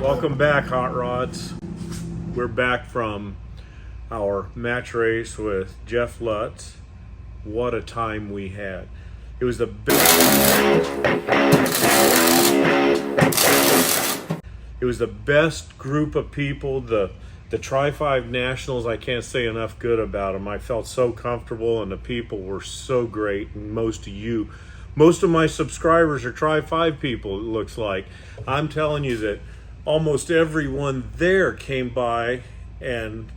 Welcome back, Hot Rods. We're back from our match race with Jeff Lutz. What a time we had. It was the best group of people. The Tri-5 Nationals, I can't say enough good about them. I felt so comfortable, and the people were so great. And most of my subscribers are Tri-5 people, it looks like. I'm telling you that almost everyone there came by and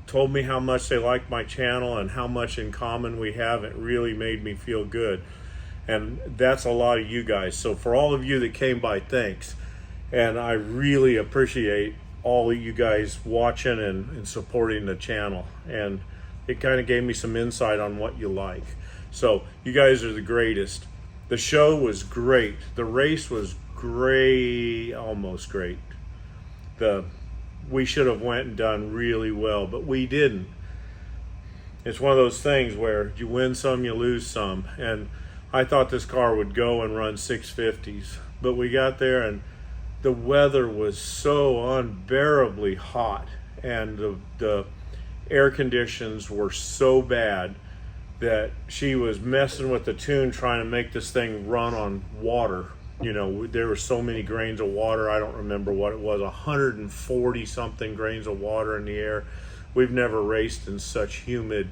told me how much they liked my channel and how much in common we have. It really made me feel good. And that's a lot of you guys. So for all of you that came by, thanks. And I really appreciate all of you guys watching and supporting the channel. And it kind of gave me some insight on what you like. So you guys are the greatest. The show was great. The race was great, almost great. We should have went and done really well, but we didn't. It's one of those things where you win some, you lose some. And I thought this car would go and run 650s, but we got there and the weather was so unbearably hot, and the air conditions were so bad that she was messing with the tune trying to make this thing run on water. You know, there were so many grains of water. I don't remember what it was, 140 something grains of water in the air. We've never raced in such humid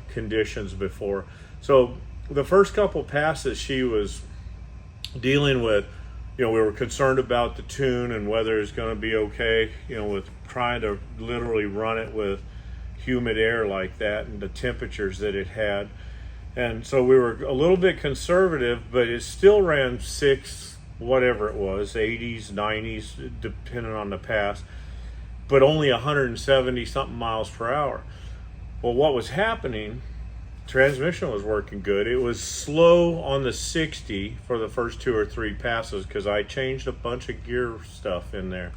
conditions before. So the first couple passes she was dealing with, you know, we were concerned about the tune and whether it's going to be okay, you know, with trying to literally run it with humid air like that and the temperatures that it had. And so we were a little bit conservative, but it still ran whatever it was, 80s, 90s, depending on the pass, but only 170 something miles per hour. Well, what was happening, transmission was working good. It was slow on the 60 for the first 2 or 3 passes because I changed a bunch of gear stuff in there,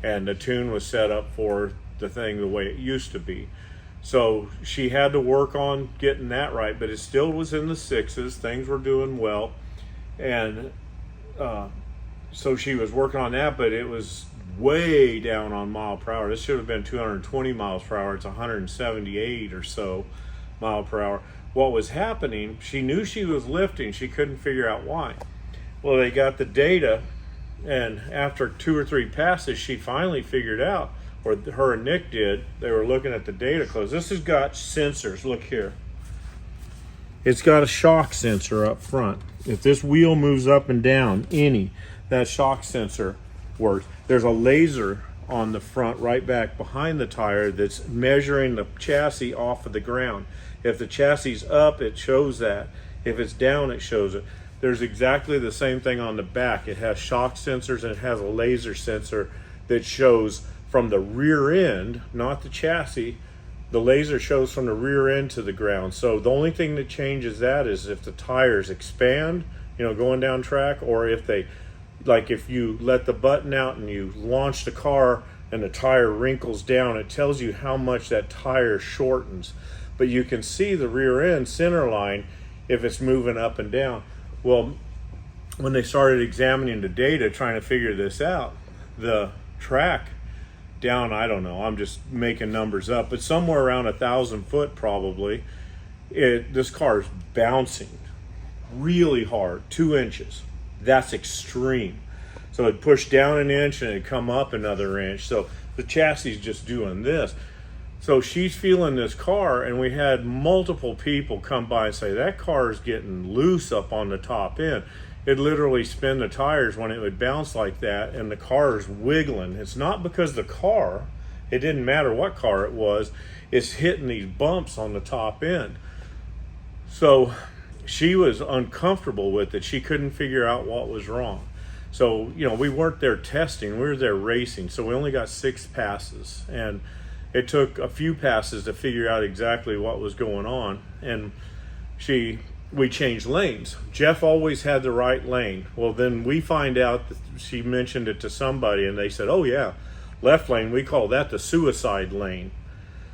and the tune was set up for the thing the way it used to be. So she had to work on getting that right, but it still was in the 6s. Things were doing well, and so she was working on that, but it was way down on mile per hour. This should have been 220 miles per hour. It's 178 or so mile per hour. What was happening, she knew she was lifting. She couldn't figure out why. Well, they got the data, and after 2 or 3 passes, she finally figured out, or her and Nick did. They were looking at the data close. This has got sensors. Look here. It's got a shock sensor up front. If this wheel moves up and down that shock sensor works. There's a laser on the front right back behind the tire that's measuring the chassis off of the ground. If the chassis is up, it shows that. If it's down, it shows it. There's exactly the same thing on the back. It has shock sensors and it has a laser sensor that shows from the rear end, not the chassis. The laser shows from the rear end to the ground. So the only thing that changes that is if the tires expand, you know, going down track, or if they, like if you let the button out and you launch the car and the tire wrinkles down, it tells you how much that tire shortens. But you can see the rear end center line if it's moving up and down. Well, when they started examining the data, trying to figure this out, the track down, I don't know, I'm just making numbers up, but somewhere around 1,000 foot probably, this car is bouncing really hard, 2 inches. That's extreme. So it pushed down an inch and it come up another inch. So the chassis is just doing this. So she's feeling this car, and we had multiple people come by and say, that car is getting loose up on the top end. It'd literally spin the tires when it would bounce like that, and the car is wiggling. It's not because the car, it didn't matter what car it was, it's hitting these bumps on the top end. So she was uncomfortable with it. She couldn't figure out what was wrong. So, you know, we weren't there testing, we were there racing. So we only got 6 passes, and it took a few passes to figure out exactly what was going on. And we changed lanes. Jeff always had the right lane. Well, then we find out that she mentioned it to somebody, and they said, oh yeah, left lane, we call that the suicide lane.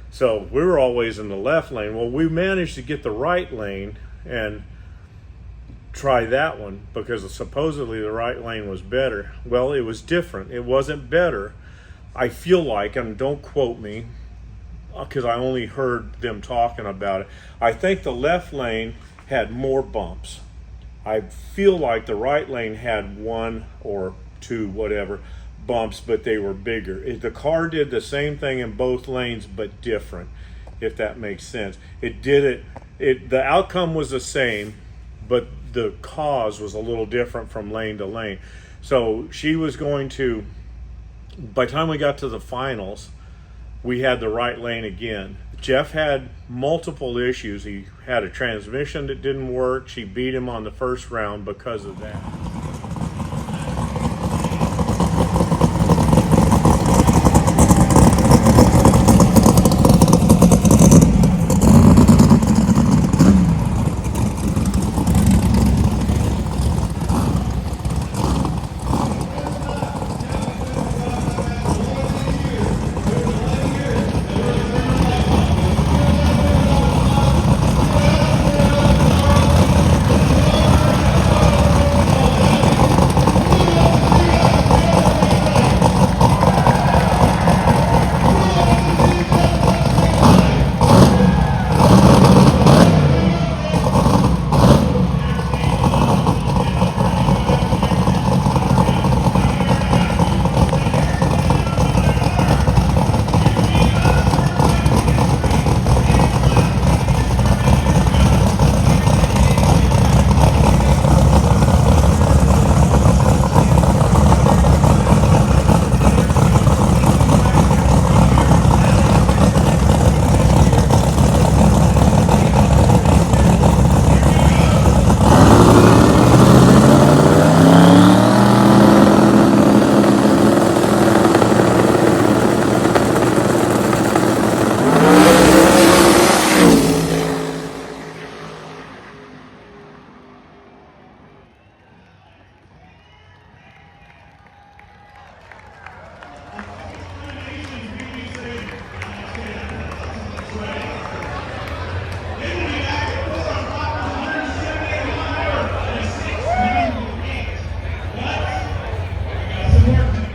So we were always in the left lane. Well, we managed to get the right lane, and try that one because supposedly the right lane was better. Well, it was different. It wasn't better. I feel like, and don't quote me because I only heard them talking about it, I think the left lane had more bumps. I feel like the right lane had 1 or 2, whatever, bumps, but they were bigger. The car did the same thing in both lanes, but different, if that makes sense. The outcome was the same, but the cause was a little different from lane to lane. So she was going to, by the time we got to the finals, we had the right lane again. Jeff had multiple issues. He had a transmission that didn't work. She beat him on the first round because of that.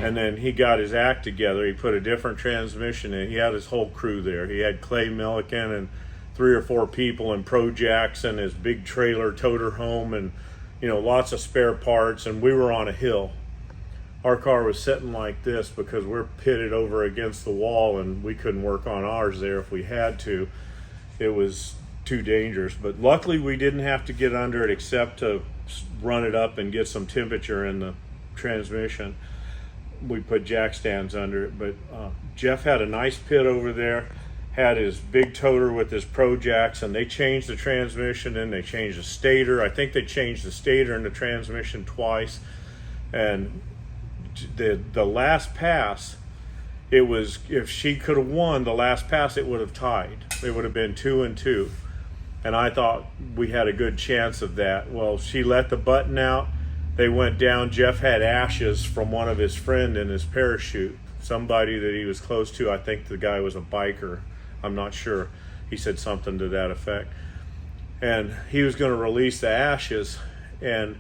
And then he got his act together. He put a different transmission in. He had his whole crew there. He had Clay Milliken and 3 or 4 people, and Pro Jackson, his big trailer, towed her home, and lots of spare parts. And we were on a hill. Our car was sitting like this because we're pitted over against the wall, and we couldn't work on ours there if we had to. It was too dangerous. But luckily we didn't have to get under it except to run it up and get some temperature in the transmission. We put jack stands under it, but Jeff had a nice pit over there, had his big toter with his Pro Jacks, and they changed the transmission and they changed the stator. I think they changed the stator and the transmission twice. And the last pass, it was, if she could have won the last pass, it would have tied. It would have been 2-2. And I thought we had a good chance of that. Well, she let the button out. They went down. Jeff had ashes from one of his friend in his parachute, somebody that he was close to. I think the guy was a biker. I'm not sure. He said something to that effect. And he was going to release the ashes. And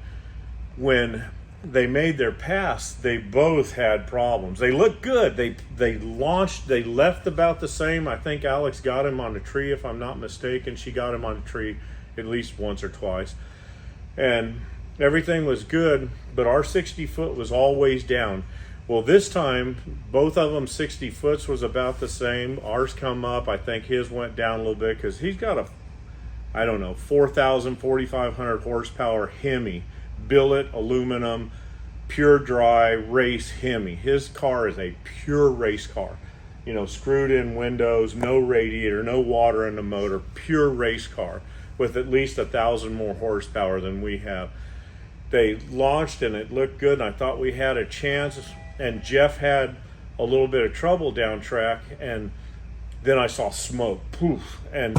when they made their pass, they both had problems. They looked good. They launched. They left about the same. I think Alex got him on the tree, if I'm not mistaken. She got him on the tree at least once or twice. And everything was good, but our 60 foot was always down. Well, this time, both of them 60 foots was about the same. Ours come up. I think his went down a little bit because he's got a, 4,000, 4,500 horsepower Hemi, billet, aluminum, pure dry race Hemi. His car is a pure race car. Screwed in windows, no radiator, no water in the motor, pure race car with at least 1,000 more horsepower than we have. They launched and it looked good, and I thought we had a chance, and Jeff had a little bit of trouble down track, and then I saw smoke, poof, and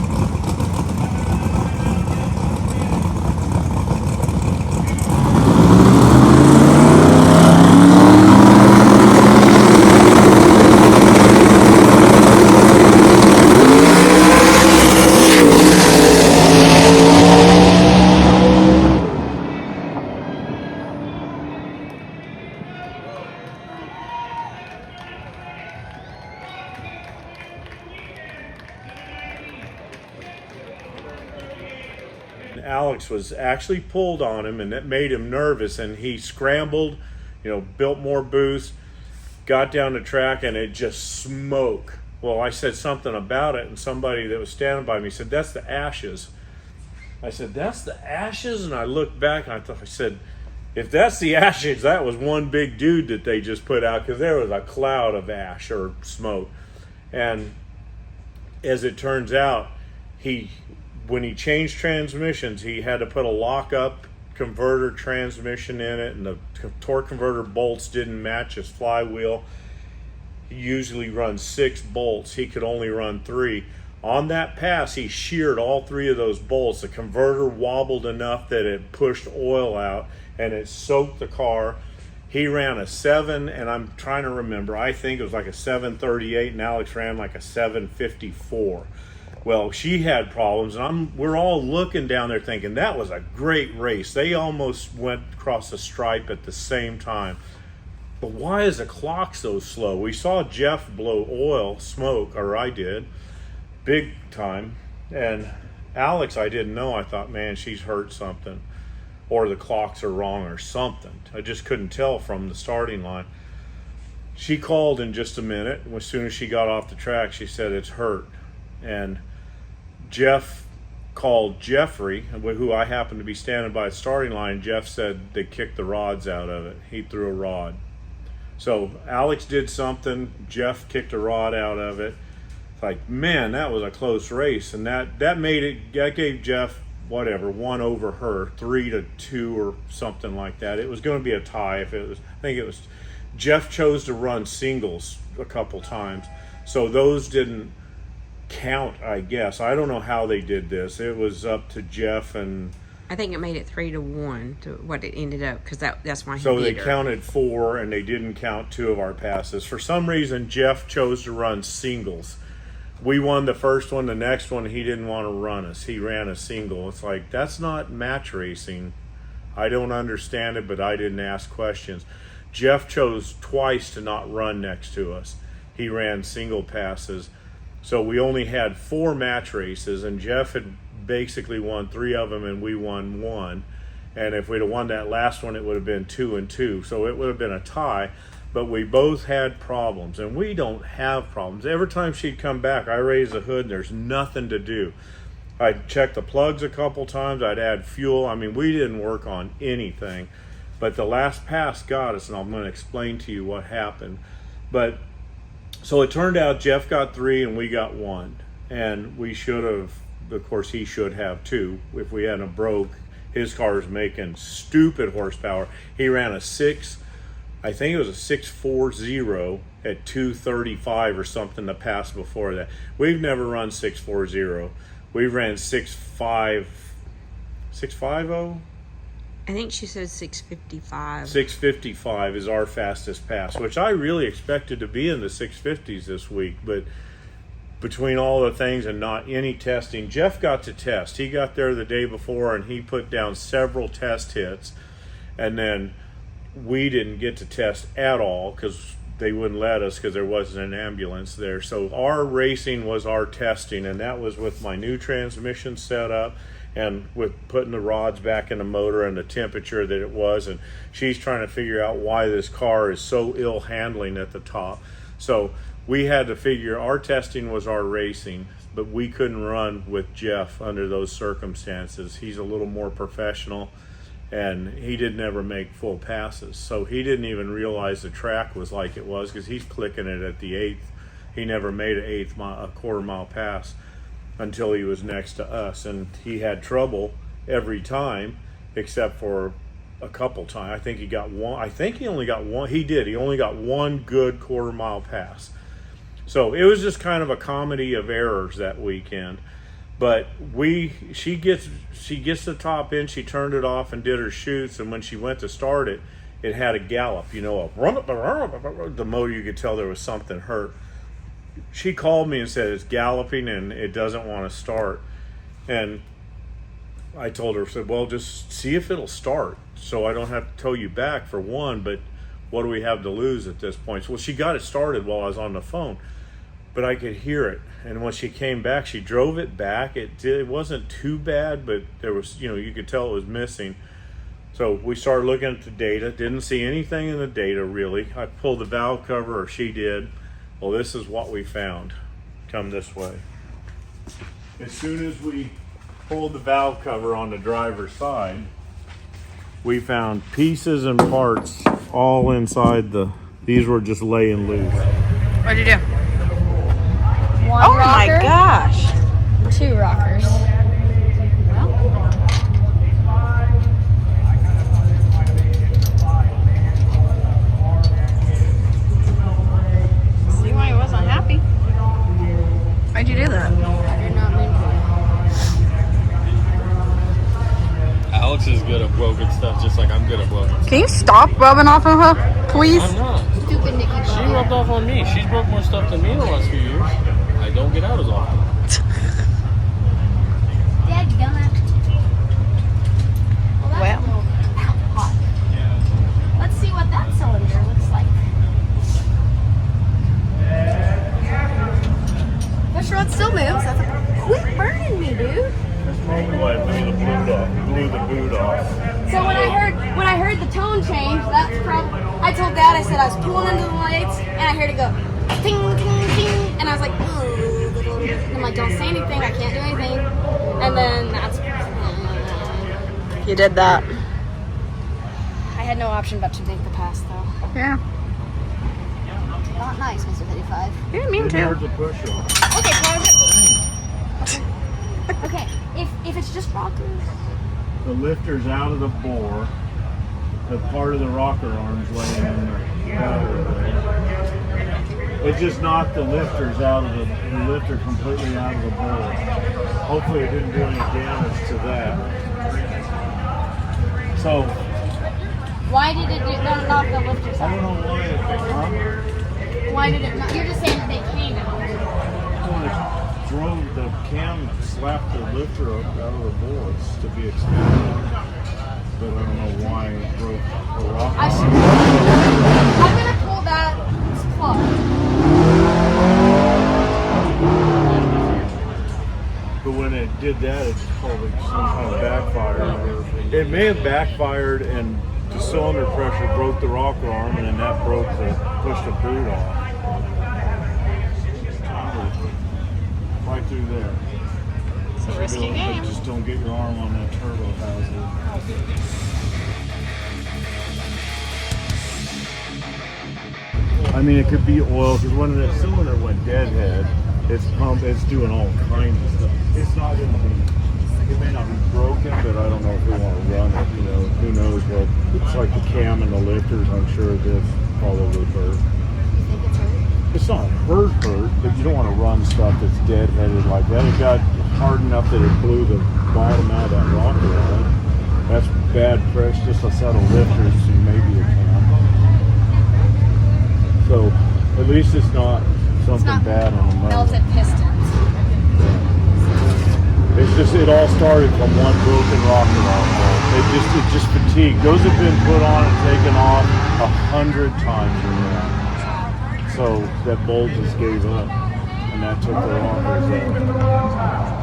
Alex was actually pulled on him, and that made him nervous, and he scrambled, built more boost, got down the track, and it just smoked. Well, I said something about it, and somebody that was standing by me said, "That's the ashes." I said, "That's the ashes?" And I looked back, and I said, if that's the ashes, that was one big dude that they just put out, because there was a cloud of ash or smoke. And as it turns out, when he changed transmissions, he had to put a lock-up converter transmission in it, and the torque converter bolts didn't match his flywheel. He usually runs 6 bolts. He could only run 3. On that pass, he sheared all 3 of those bolts. The converter wobbled enough that it pushed oil out, and it soaked the car. He ran a 7, and I'm trying to remember, I think it was like a 738, and Alex ran like a 754. Well, she had problems, and we're all looking down there thinking that was a great race. They almost went across the stripe at the same time. But why is the clock so slow? We saw Jeff blow smoke, or I did, big time. And Alex, I didn't know. I thought, man, she's hurt something, or the clocks are wrong or something. I just couldn't tell from the starting line. She called in just a minute. As soon as she got off the track, she said it's hurt. And Jeff called Jeffrey, who I happened to be standing by the starting line. Jeff said they kicked the rods out of it. He threw a rod. So Alex did something. Jeff kicked a rod out of it. It's like, man, that was a close race. And that gave Jeff, whatever, 1 over her, 3-2 or something like that. It was going to be a tie. Jeff chose to run singles a couple times. So those didn't count, I guess. I don't know how they did this. It was up to Jeff, and I think it made it 3-1 to what it ended up, because that's why he so beat they her. Counted 4, and they didn't count 2 of our passes. For some reason, Jeff chose to run singles. We won the first one. The next one, he didn't want to run us. He ran a single. It's like, that's not match racing. I don't understand it, but I didn't ask questions. Jeff chose twice to not run next to us. He ran single passes. So we only had 4 match races, and Jeff had basically won 3 of them, and we won 1. And if we'd have won that last one, it would have been 2-2. So it would have been a tie. But we both had problems, and we don't have problems. Every time she'd come back, I raised the hood, and there's nothing to do. I'd check the plugs a couple times. I'd add fuel. I mean, we didn't work on anything. But the last pass got us, and I'm going to explain to you what happened. But so it turned out Jeff got 3 and we got 1. And we should have, of course, he should have 2 if we hadn't broke. His car's making stupid horsepower. He ran a 6, I think it was a 640 at 235 or something the pass before that. We've never run 640. We ran 650. I think she said 655. 655 is our fastest pass, which I really expected to be in the 650s this week, but between all the things and not any testing, Jeff got to test. He got there the day before, and he put down several test hits, and then we didn't get to test at all because they wouldn't let us because there wasn't an ambulance there. So our racing was our testing, and that was with my new transmission set up and with putting the rods back in the motor and the temperature that it was. And she's trying to figure out why this car is so ill handling at the top. So we had to figure our testing was our racing, but we couldn't run with Jeff under those circumstances. He's a little more professional, and he didn't ever make full passes. So he didn't even realize the track was like it was because he's clicking it at the 8th. He never made a quarter mile pass until he was next to us. And he had trouble every time except for a couple times. I think he got one. I think he only got one. He did. He only got one good quarter mile pass. So it was just kind of a comedy of errors that weekend. But she gets the top in, she turned it off and did her shoots, and when she went to start it, it had a gallop, the motor, you could tell there was something hurt. She called me and said it's galloping and it doesn't want to start. And I told her, said, well, just see if it'll start so I don't have to tow you back for one, but what do we have to lose at this point? So, well, she got it started while I was on the phone. but I could hear it. And when she came back, she drove it back. It wasn't too bad, but there was, you could tell it was missing. So we started looking at the data, didn't see anything in the data really. I pulled the valve cover, or she did. Well, this is what we found. Come this way. As soon as we pulled the valve cover on the driver's side, we found pieces and parts all inside these were just laying loose. What'd you do? One Oh rocker, my gosh. 2 rockers. See why he wasn't happy? Why'd you do that? I did not mean to. Alex is good at broken stuff, just like I'm good at broken stuff. Can you stop rubbing off on her, please? I'm not. Stupid Nikki. She rubbed off on me. She's broke more stuff than me in the last few years. I don't get out as often. Dadgummit. Well. Hot. Let's see what that cylinder looks like. Push rod still moves. Quit burning me, dude. That's probably why it blew the boot off. So when I heard the tone change, that's probably. I told Dad, I said I was pulling into the lights, and I heard it go ting ting ting, and I was like, ooh. And I'm like, don't say anything. I can't do anything. And then that's. You did that. I had no option but to make the pass, though. Yeah. Not nice, Mr. 55. You didn't mean It's hard to. to push on. Okay, pause it. Okay, if it's just rockers. The lifter's out of the bore. The part of the rocker arm's laying in the battery there. It just knocked the lifters out of the lifter completely out of the bore. Hopefully it didn't do any damage to that. So Why did it not knock the lifters I don't out? know why it huh? Why did it not? You're just saying that they came out. When it drove the cam, slapped the lifter out of the boards to be expanded. But I don't know why it broke the rocker I should. arm. I'm gonna pull that plug. But when it did that, it probably some kind of backfired. It may have backfired and the cylinder pressure broke the rocker arm, and then that pushed the boot off. Right through there. It's a risky But game. just don't get your arm on that turbo hazard. I mean, it could be oil, because when the cylinder went deadhead, it's doing all kinds of stuff. It's not going to be, it may not be broken, but I don't know if we want to run it, who knows what. It's like the cam and the lifters, I'm sure this probably hurt. You think it's hurt? It's not hurt, but you don't want to run stuff that's deadheaded like that. It got hard enough that it blew the bottom out of that rocker on. That's bad pressure, just a set of lifters, and maybe a cam. So at least it's not something It's not bad on the motor. melted pistons. It's just it all started from one broken rocker arm. It just fatigued. Those have been put on and taken off 100 times or more. So that bolt just gave up, and that took the rockers out.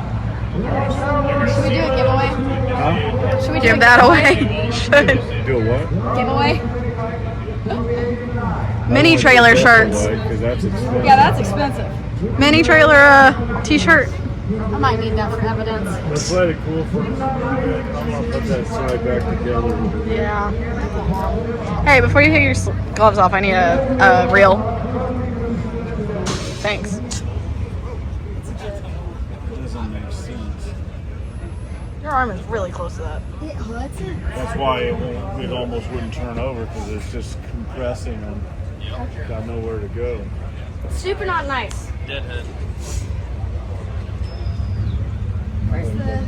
Should we do a giveaway? Huh? Should we do Give a that giveaway? away. Should. Do a what? Giveaway? Mini trailer shirts. Because that's expensive. Yeah, that's expensive. Mini trailer t-shirt. I might need that for evidence. That's quite a cool for I'm gonna put that side back together. Yeah. Hey, before you take your gloves off, I need a reel. Thanks. It doesn't make sense. Your arm is really close to that. It hurts it. That's why it almost wouldn't turn over, because it's just compressing and got nowhere to go. Super not nice. Deadhead. Where's the...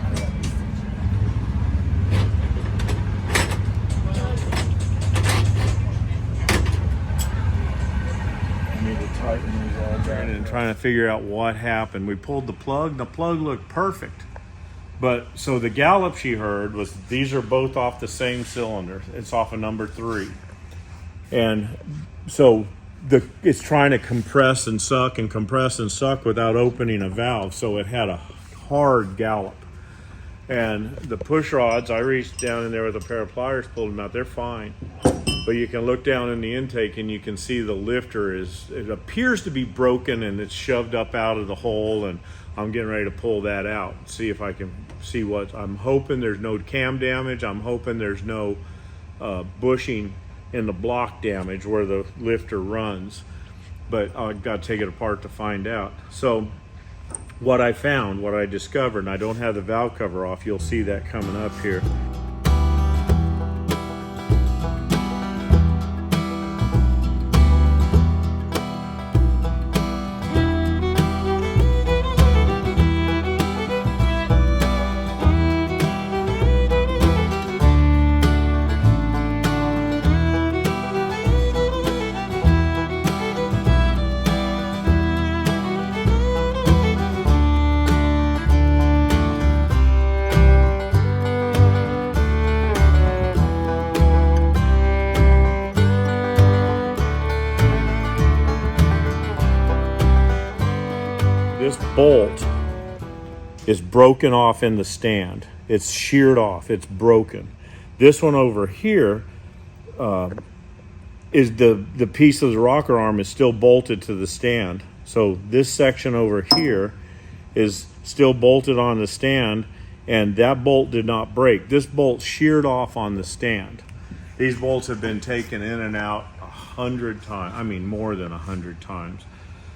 I need to tighten these all down. And trying to figure out what happened. We pulled the plug. The plug looked perfect. But so the gallop she heard was these are both off the same cylinder. It's off of number 3. And so it's trying to compress and suck without opening a valve, so it had a hard gallop. And the push rods, I reached down in there with a pair of pliers, pulled them out. They're fine, but you can look down in the intake and you can see the lifter it appears to be broken and it's shoved up out of the hole, and I'm getting ready to pull that out, see if I can see what. I'm hoping there's no cam damage. I'm hoping there's no bushing in the block damage where the lifter runs, but I've got to take it apart to find out. So what I discovered, and I don't have the valve cover off, you'll see that coming up here. This bolt is broken off in the stand. It's sheared off. It's broken. This one over here is the piece of the rocker arm is still bolted to the stand. So this section over here is still bolted on the stand, and that bolt did not break. This bolt sheared off on the stand. These bolts have been taken in and out 100 times. I mean, more than 100 times.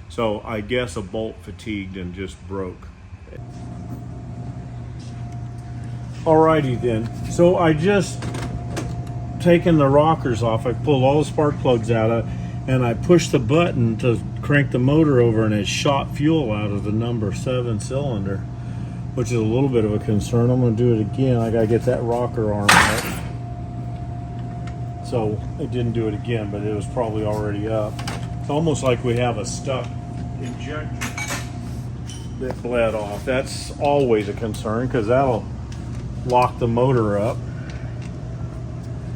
So I guess a bolt fatigued and just broke. Alrighty then. So I just taken the rockers off. I pulled all the spark plugs out and I pushed the button to crank the motor over, and it shot fuel out of the number 7 cylinder, which is a little bit of a concern. I'm going to do it again. I got to get that rocker arm out. So it didn't do it again, but it was probably already up. It's almost like we have a stuck injector that bled off. That's always a concern because that'll lock the motor up.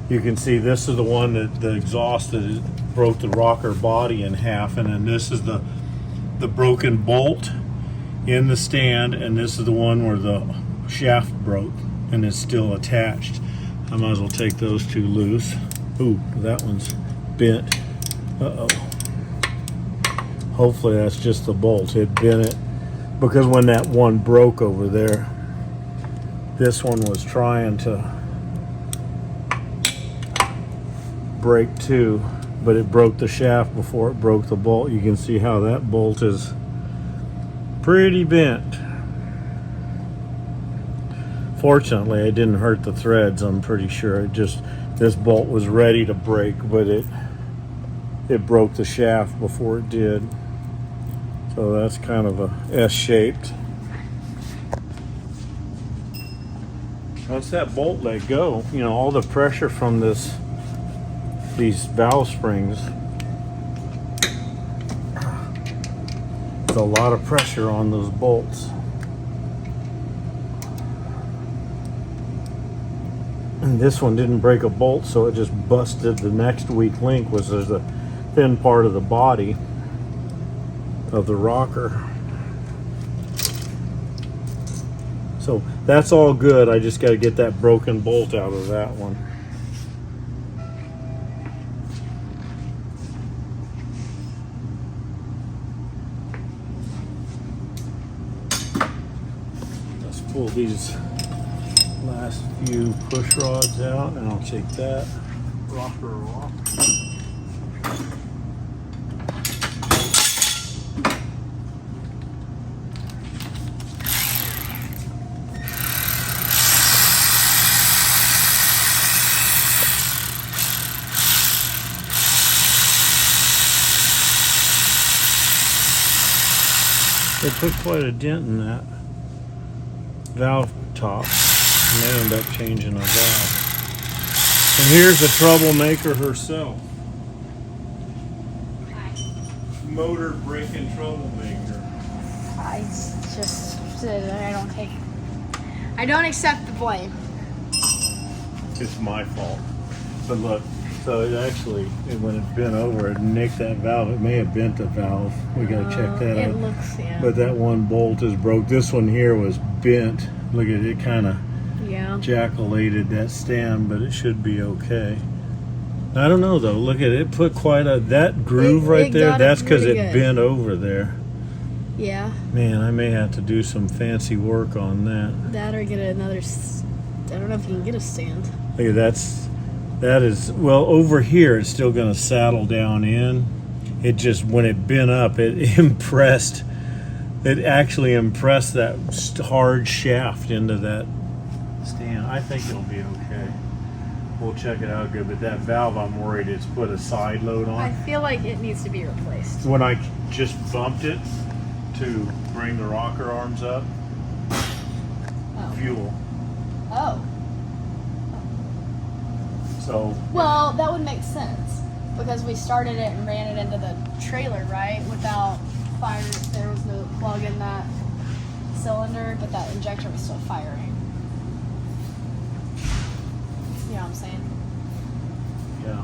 You can see this is the one that the exhaust that broke the rocker body in half, and then this is the broken bolt in the stand, and this is the one where the shaft broke and is still attached. I might as well take those two loose. Ooh, that one's bent. Uh-oh. Hopefully that's just the bolt. It bent it because when that one broke over there, this one was trying to break too, but it broke the shaft before it broke the bolt. You can see how that bolt is pretty bent. Fortunately, it didn't hurt the threads, I'm pretty sure. This bolt was ready to break, but it broke the shaft before it did. So that's kind of a S-shaped. Once that bolt let go, you know, all the pressure from these valve springs, there's a lot of pressure on those bolts. And this one didn't break a bolt, so it just busted the next weak link, which is the thin part of the body of the rocker. So that's all good. I just got to get that broken bolt out of that one. Let's pull these last few push rods out, and I'll take that rocker off. They put quite a dent in that valve top, and they end up changing a valve. And here's the troublemaker herself. Motor breaking troublemaker. I don't accept the blame. It's my fault. But look, So it actually, when it bent over, it nicked that valve. It may have bent the valve. We got to check that It out. looks, yeah. But that one bolt is broke. This one here was bent. Look at it, kind of Yeah. jackalated that stand, but it should be okay. I don't know though. Look at it. It put quite a that groove right it there. got it That's because pretty it good. bent over there. Yeah. Man, I may have to do some fancy work on that. That or get another. I don't know if you can get a stand. Look at that is well over here. It's still going to saddle down in. It just when it bent up, it impressed. It actually impressed that hard shaft into that stand. I think it'll be okay. We'll check it out good. But that valve, I'm worried it's put a side load on. I feel like it needs to be replaced. When I just bumped it to bring the rocker arms up, fuel. Oh. So Well, that would make sense because we started it and ran it into the trailer, right? Without fire, there was no plug in that cylinder, but that injector was still firing. You know what I'm saying? yeah.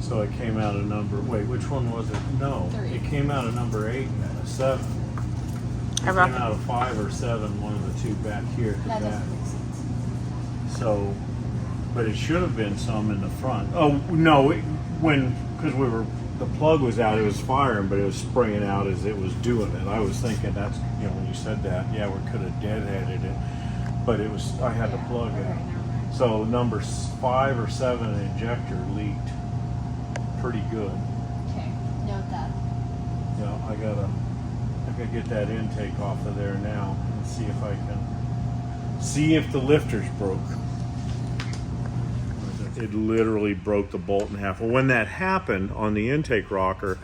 So it came out of number. Wait, which one was it? No, 3. it came out of number 8 and 7. It came out of 5 or 7. One of the two back here. At the That back. doesn't make sense. So, but it should have been some in the front. Oh no, because the plug was out, it was firing, but it was spraying out as it was doing it. I was thinking that's when you said that, yeah, we could have deadheaded it, but it was I had the plug in. So number 5 or 7 injector leaked pretty good. Okay, note that. Yeah, I gotta get that intake off of there now and see if I can see if the lifter's broke. It literally broke the bolt in half. Well, when that happened on the intake rocker,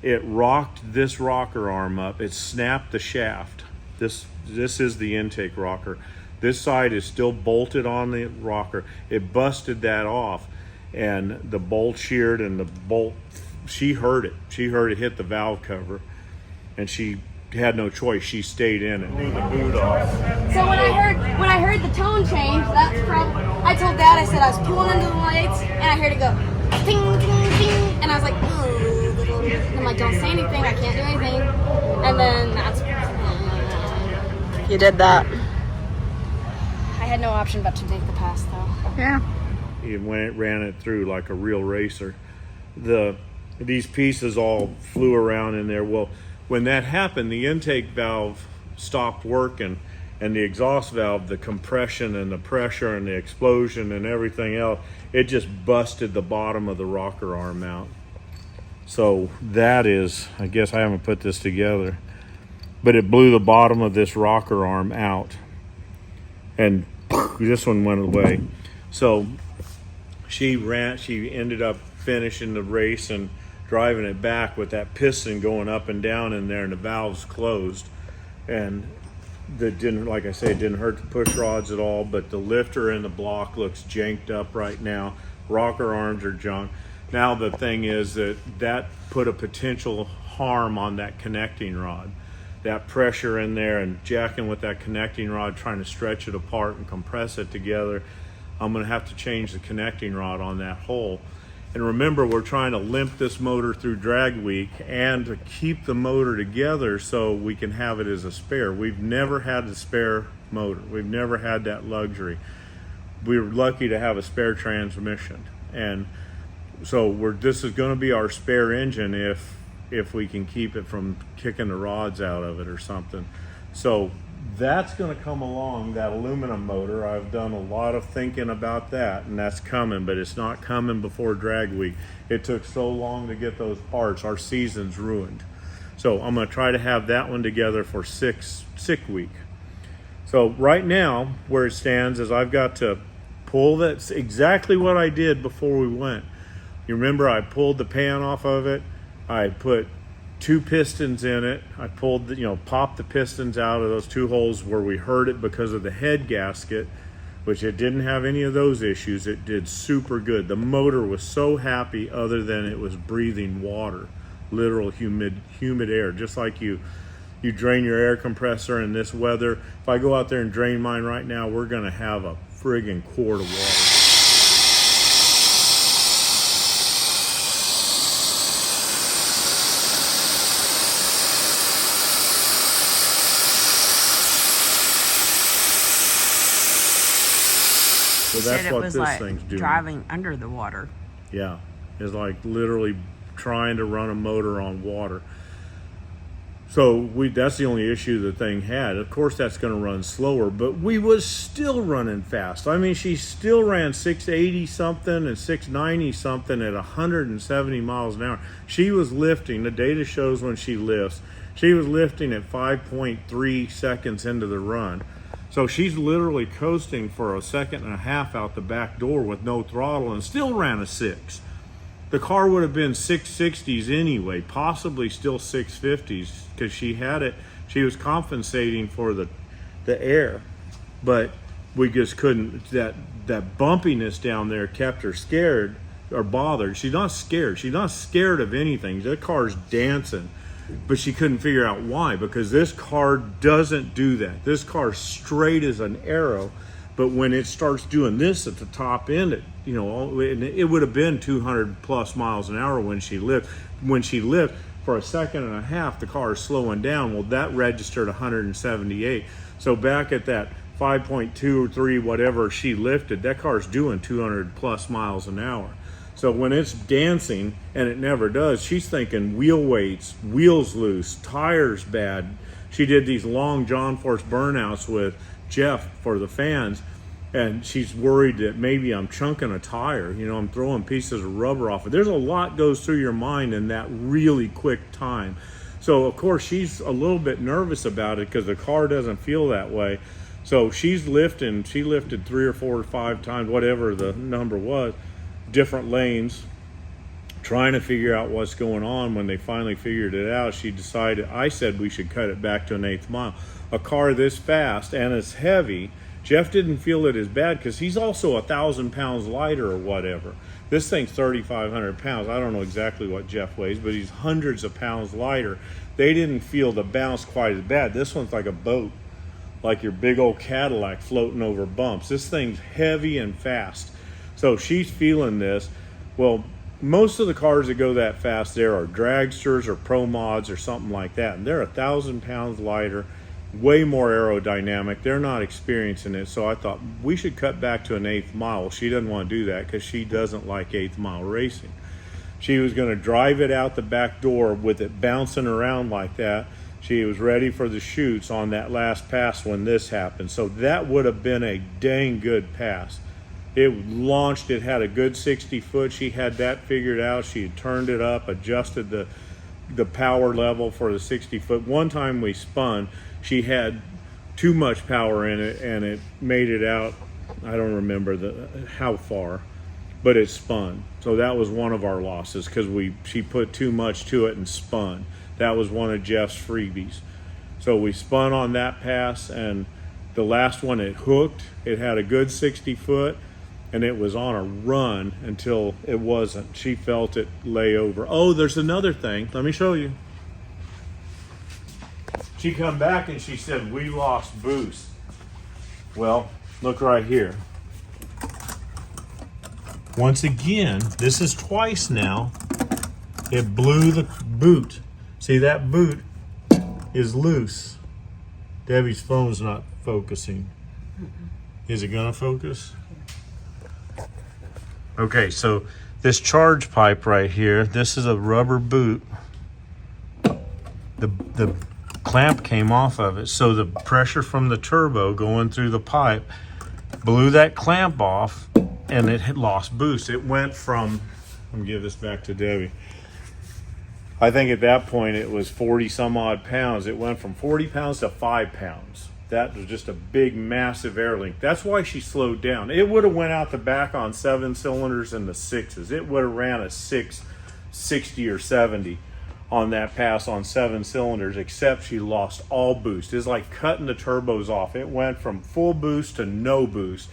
it rocked this rocker arm up. It snapped the shaft. This is the intake rocker. This side is still bolted on the rocker. It busted that off, and the bolt sheared, and the bolt, she heard it. She heard it hit the valve cover, and she had no choice. She stayed in it. Blew the boot off. So when I heard the tone change, that's probably. I told Dad, I said I was pulling into the lights, and I heard it go, ting, ting, ting, and I was like, oh, and I'm like, don't say anything, I can't do anything, and then that's. You did that. I had no option but to take the pass, though. Yeah. When it ran it through like a real racer, these pieces all flew around in there. Well, when that happened, the intake valve stopped working, and the exhaust valve, the compression and the pressure and the explosion and everything else, it just busted the bottom of the rocker arm out. So that is, I guess I haven't put this together, but it blew the bottom of this rocker arm out, and this one went away. So she ended up finishing the race and driving it back with that piston going up and down in there, and the valves closed, and that didn't, like I say, it didn't hurt the push rods at all, but the lifter in the block looks janked up right now. Rocker arms are junk. Now the thing is that put a potential harm on that connecting rod. That pressure in there and jacking with that connecting rod, trying to stretch it apart and compress it together, I'm going to have to change the connecting rod on that hole. And remember, we're trying to limp this motor through drag week and to keep the motor together so we can have it as a spare. We've never had a spare motor. We've never had that luxury. We were lucky to have a spare transmission. And so this is going to be our spare engine if we can keep it from kicking the rods out of it or something. So that's going to come along, that aluminum motor. I've done a lot of thinking about that, and that's coming, but it's not coming before drag week. It took so long to get those parts. Our season's ruined. So I'm going to try to have that one together for sick week. So right now, where it stands is I've got to pull. That's exactly what I did before we went. You remember I pulled the pan off of it. I put 2 pistons in it. I pulled, popped the pistons out of those 2 holes where we heard it because of the head gasket, which it didn't have any of those issues. It did super good. The motor was so happy, other than it was breathing water, literal humid air, just like you drain your air compressor in this weather. If I go out there and drain mine right now, we're going to have a friggin' quart of water. So that's said it what was this like thing's doing. driving under the water. Yeah, it's like literally trying to run a motor on water. So that's the only issue the thing had. Of course, that's going to run slower, but we was still running fast. I mean, she still ran 680 something and 690 something at 170 miles an hour. She was lifting. The data shows when she lifts. She was lifting at 5.3 seconds into the run. So she's literally coasting for a second and a half out the back door with no throttle and still ran a 6. The car would have been 660s anyway, possibly still 650s, because she had it. She was compensating for the air, but we just couldn't. That bumpiness down there kept her scared or bothered. She's not scared. She's not scared of anything. The car's dancing, but she couldn't figure out why, because this car doesn't do that. This car's straight as an arrow. But when it starts doing this at the top end, it would have been 200 plus miles an hour when she lived. When she lived for a second and a half, the car is slowing down. Well, that registered 178. So back at that 5.2 or 3, whatever she lifted, that car's doing 200 plus miles an hour. So when it's dancing, and it never does, she's thinking wheel weights, wheels loose, tires bad. She did these long John Force burnouts with Jeff for the fans, and she's worried that maybe I'm chunking a tire, I'm throwing pieces of rubber off it. There's a lot goes through your mind in that really quick time. So of course she's a little bit nervous about it because the car doesn't feel that way. So she's lifting. She lifted 3 or 4 or 5 times, whatever the number was, different lanes, trying to figure out what's going on. When they finally figured it out, she decided, I said we should cut it back to an 1/8 mile. A car this fast and as heavy, Jeff didn't feel it as bad because he's also 1,000 pounds lighter or whatever. This thing's 3,500 pounds. I don't know exactly what Jeff weighs, but he's hundreds of pounds lighter. They didn't feel the bounce quite as bad. This one's like a boat, like your big old Cadillac floating over bumps. This thing's heavy and fast. So she's feeling this. Well, most of the cars that go that fast there are dragsters or pro mods or something like that, and they're 1,000 pounds lighter, way more aerodynamic. They're not experiencing it. So I thought we should cut back to an 1/8 mile. She doesn't want to do that because she doesn't like 1/8 mile racing. She was going to drive it out the back door with it bouncing around like that. She was ready for the chutes on that last pass when this happened. So that would have been a dang good pass. It launched. It had a good 60 foot. She had that figured out. She had turned it up, adjusted the power level for the 60 foot. One time we spun, she had too much power in it, and it made it out. I don't remember how far, but it spun. So that was one of our losses because she put too much to it and spun. That was one of Jeff's freebies. So we spun on that pass, and the last one it hooked. It had a good 60 foot. And it was on a run until it wasn't. She felt it lay over. Oh, there's another thing. Let me show you. She come back and she said, we lost boost. Well, look right here. Once again, this is twice now. It blew the boot. See, that boot is loose. Debbie's phone's not focusing. Is it gonna focus? Okay, so this charge pipe right here, this is a rubber boot. The clamp came off of it, so the pressure from the turbo going through the pipe blew that clamp off, and it had lost boost. It went from, let me give this back to Debbie. I think at that point it was 40 some odd pounds. It went from 40 pounds to 5 pounds. That was just a big, massive air link. That's why she slowed down. It would have went out the back on 7 cylinders and the 6s. It would have ran a 660 or 70 on that pass on 7 cylinders, except she lost all boost. It's like cutting the turbos off. It went from full boost to no boost,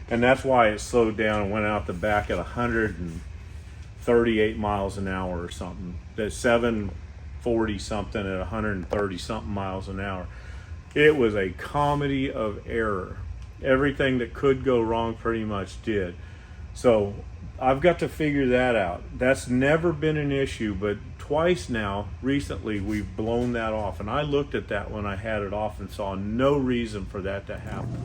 and that's why it slowed down and went out the back at 138 miles an hour or something. That's 740 something at 130 something miles an hour. It was a comedy of error. Everything that could go wrong pretty much did. So I've got to figure that out. That's never been an issue, but twice now, recently, we've blown that off. And I looked at that when I had it off and saw no reason for that to happen.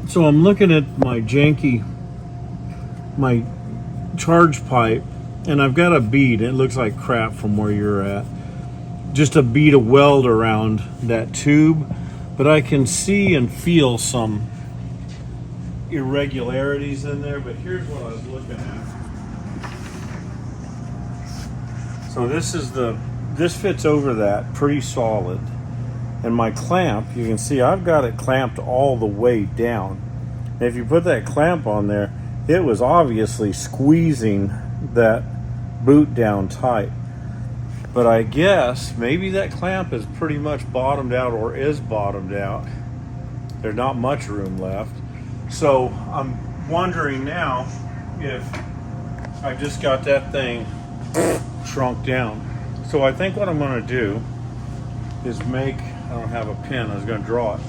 So I'm looking at my charge pipe, and I've got a bead. It looks like crap from where you're at. Just a bead of weld around that tube, but I can see and feel some irregularities in there. But here's what I was looking at. So this fits over that pretty solid. And my clamp, you can see I've got it clamped all the way down. And if you put that clamp on there, it was obviously squeezing that boot down tight. But I guess maybe that clamp is pretty much bottomed out, or is bottomed out. There's not much room left. So I'm wondering now if I just got that thing shrunk down. So I think what I'm going to do is I don't have a pen, I was going to draw it.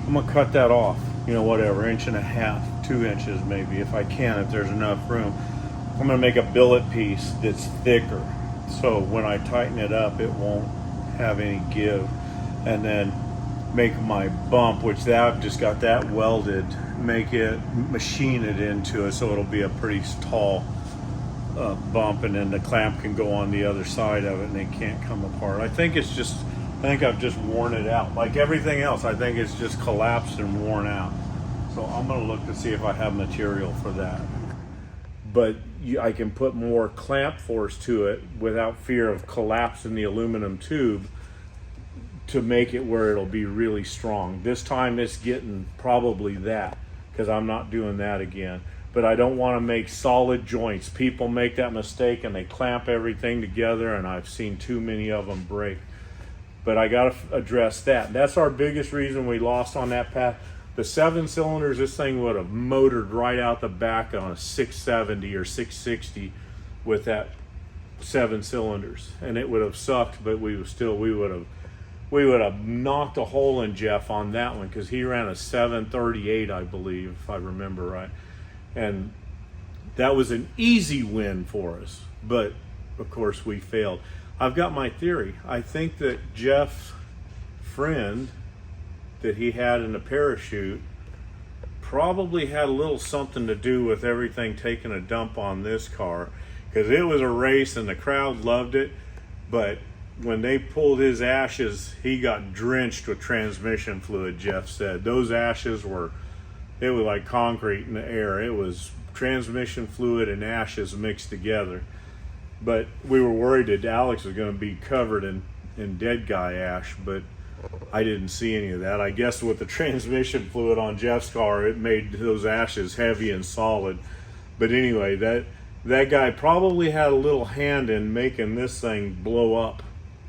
I'm going to cut that off, whatever, 1.5 inches, 2 inches maybe, if I can, if there's enough room. I'm going to make a billet piece that's thicker, so when I tighten it up, it won't have any give. And then make my bump, which I've just got that welded, machine it into it so it'll be a pretty tall bump, and then the clamp can go on the other side of it and it can't come apart. I think I've just worn it out. Like everything else, I think it's just collapsed and worn out. So I'm going to look to see if I have material for that. But I can put more clamp force to it without fear of collapsing the aluminum tube to make it where it'll be really strong. This time it's getting probably that, because I'm not doing that again. But I don't want to make solid joints. People make that mistake and they clamp everything together, and I've seen too many of them break. But I got to address that. That's our biggest reason we lost on that path. The 7 cylinders, this thing would have motored right out the back on a 670 or 660 with that 7 cylinders, and it would have sucked. But we would have knocked a hole in Jeff on that one, because he ran a 738, I believe, if I remember right, and that was an easy win for us. But of course we failed. I've got my theory. I think that Jeff's friend that he had in the parachute probably had a little something to do with everything taking a dump on this car, because it was a race and the crowd loved it. But when they pulled his ashes, he got drenched with transmission fluid. Jeff said those ashes were like concrete in the air. It was transmission fluid and ashes mixed together. But we were worried that Alex was going to be covered in dead guy ash, but I didn't see any of that. I guess with the transmission fluid on Jeff's car, it made those ashes heavy and solid. But anyway, that guy probably had a little hand in making this thing blow up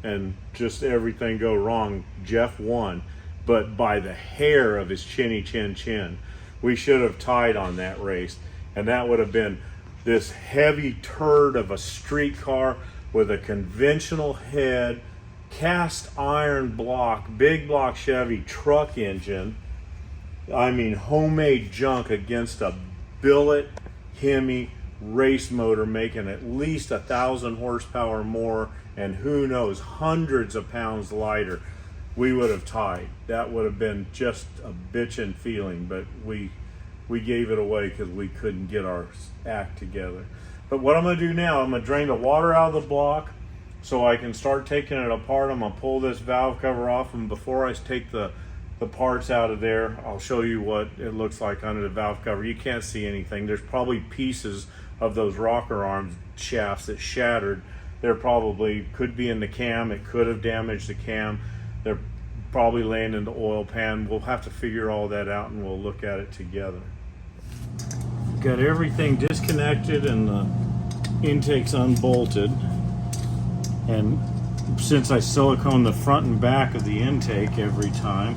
and just everything go wrong. Jeff won, but by the hair of his chinny chin. We should have tied on that race, and that would have been this heavy turd of a street car with a conventional head, cast iron block, big block Chevy truck engine. I mean, homemade junk against a billet Hemi race motor making at least 1,000 horsepower more, and who knows, hundreds of pounds lighter. We would have tied. That would have been just a bitchin' feeling, but we gave it away because we couldn't get our act together. But what I'm going to do now, I'm going to drain the water out of the block so I can start taking it apart. I'm going to pull this valve cover off, and before I take the parts out of there, I'll show you what it looks like under the valve cover. You can't see anything. There's probably pieces of those rocker arm shafts that shattered. There probably could be in the cam. It could have damaged the cam. They're probably laying in the oil pan. We'll have to figure all that out, and we'll look at it together. Got everything disconnected and the intakes unbolted. And since I silicone the front and back of the intake every time,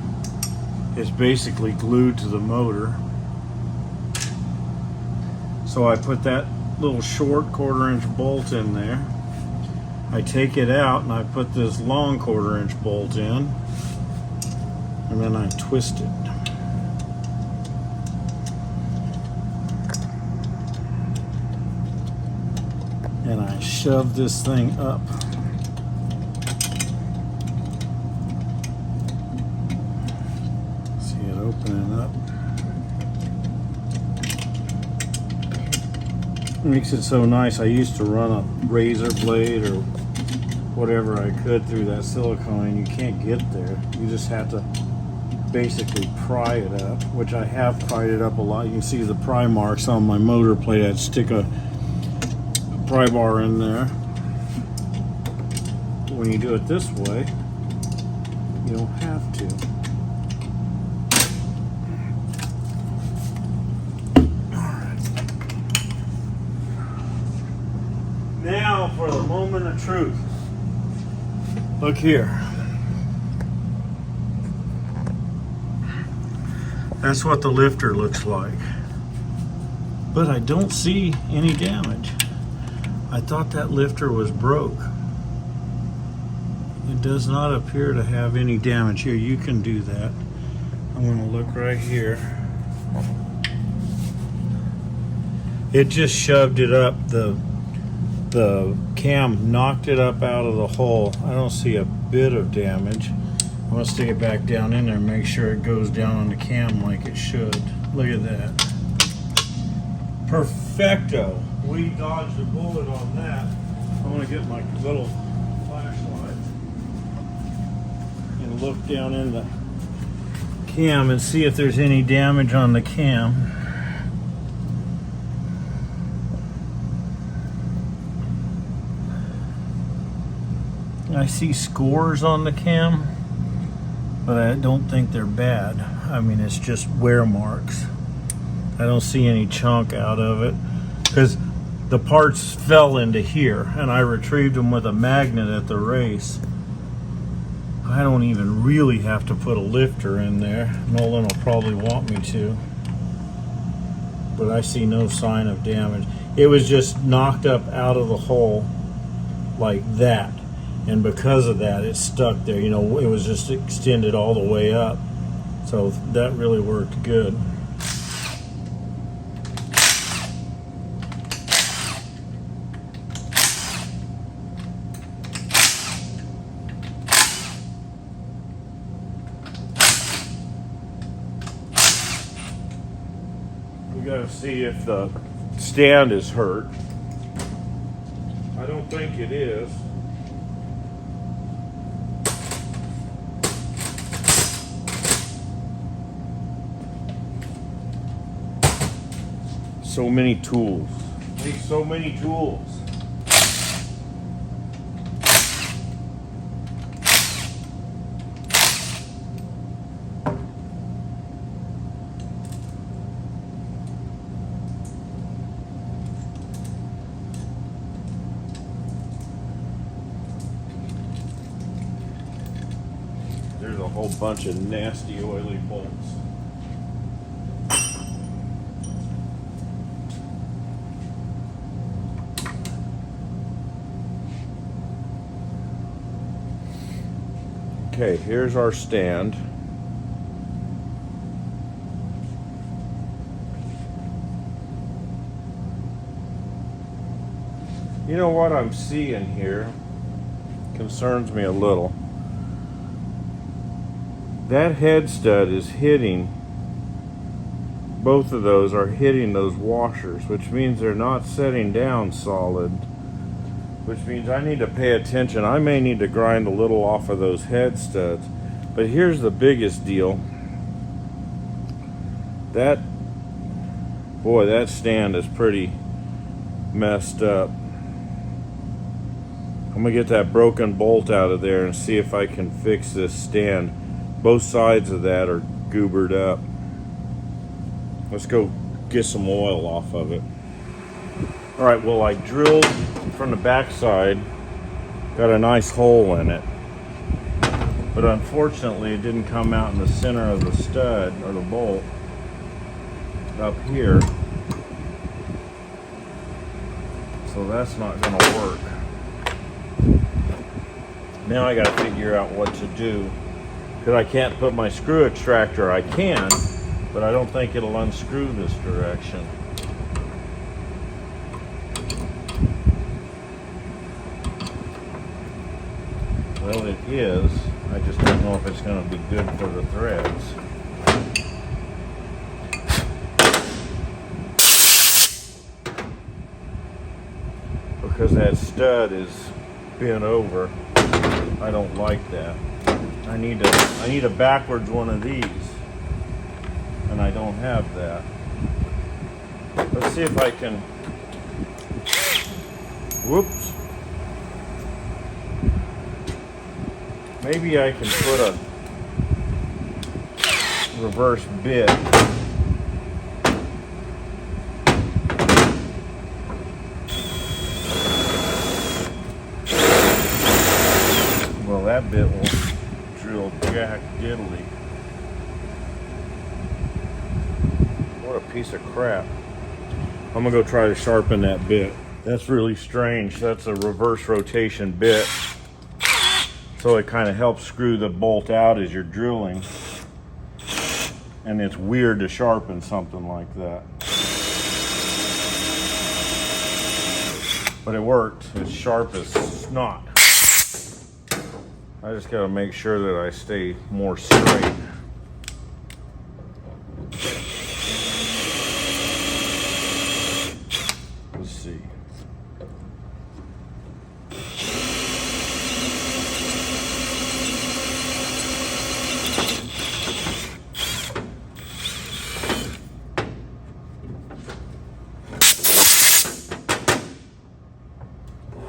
it's basically glued to the motor. So I put that little short 1/4 inch bolt in there. I take it out and I put this long 1/4 inch bolt in, and then I twist it. And I shove this thing up. See it opening up. Makes it so nice. I used to run a razor blade or whatever I could through that silicone, and you can't get there. You just have to basically pry it up, which I have pried it up a lot. You can see the pry marks on my motor plate. I'd stick a pry bar in there. When you do it this way, you don't have to. Now for the moment of truth. Look here. That's what the lifter looks like. But I don't see any damage. I thought that lifter was broke. It does not appear to have any damage. Here, you can do that. I'm going to look right here. It just shoved it up. The cam knocked it up out of the hole. I don't see a bit of damage. I'm going to stick it back down in there and make sure it goes down on the cam like it should. Look at that. Perfecto. We dodged a bullet on that. I'm going to get my little flashlight and look down in the cam and see if there's any damage on the cam. I see scores on the cam, but I don't think they're bad. I mean, it's just wear marks. I don't see any chunk out of it because the parts fell into here and I retrieved them with a magnet at the race. I don't even really have to put a lifter in there. Nolan will probably want me to, but I see no sign of damage. It was just knocked up out of the hole like that. And because of that, it stuck there. You know, it was just extended all the way up. So that really worked good. We got to see if the stand is hurt. I don't think it is. So many tools. So many tools. There's a whole bunch of nasty oily bolts. Okay, here's our stand. You know what I'm seeing here concerns me a little. That head stud is hitting, both of those are hitting those washers, which means they're not setting down solid. Which means I need to pay attention. I may need to grind a little off of those head studs. But here's the biggest deal. That stand is pretty messed up. I'm gonna get that broken bolt out of there and see if I can fix this stand. Both sides of that are goobered up. Let's go get some oil off of it. All right, well, I drilled from the backside, got a nice hole in it, but unfortunately it didn't come out in the center of the stud or the bolt up here, so that's not going to work. Now I got to figure out what to do, because I can't put my screw extractor. I can, but I don't think it'll unscrew this direction. Well, it is. I just don't know if it's going to be good for the threads. because that stud is bent over. I don't like that. I need a backwards one of these, and I don't have that. Let's see if I can. Whoops. Maybe I can put a reverse bit. Well, that bit will drill jack diddly. What a piece of crap. I'm gonna go try to sharpen that bit. That's really strange. That's a reverse rotation bit. So it kind of helps screw the bolt out as you're drilling. And it's weird to sharpen something like that. But it worked. It's sharp as snot. I just gotta make sure that I stay more straight. Let's see.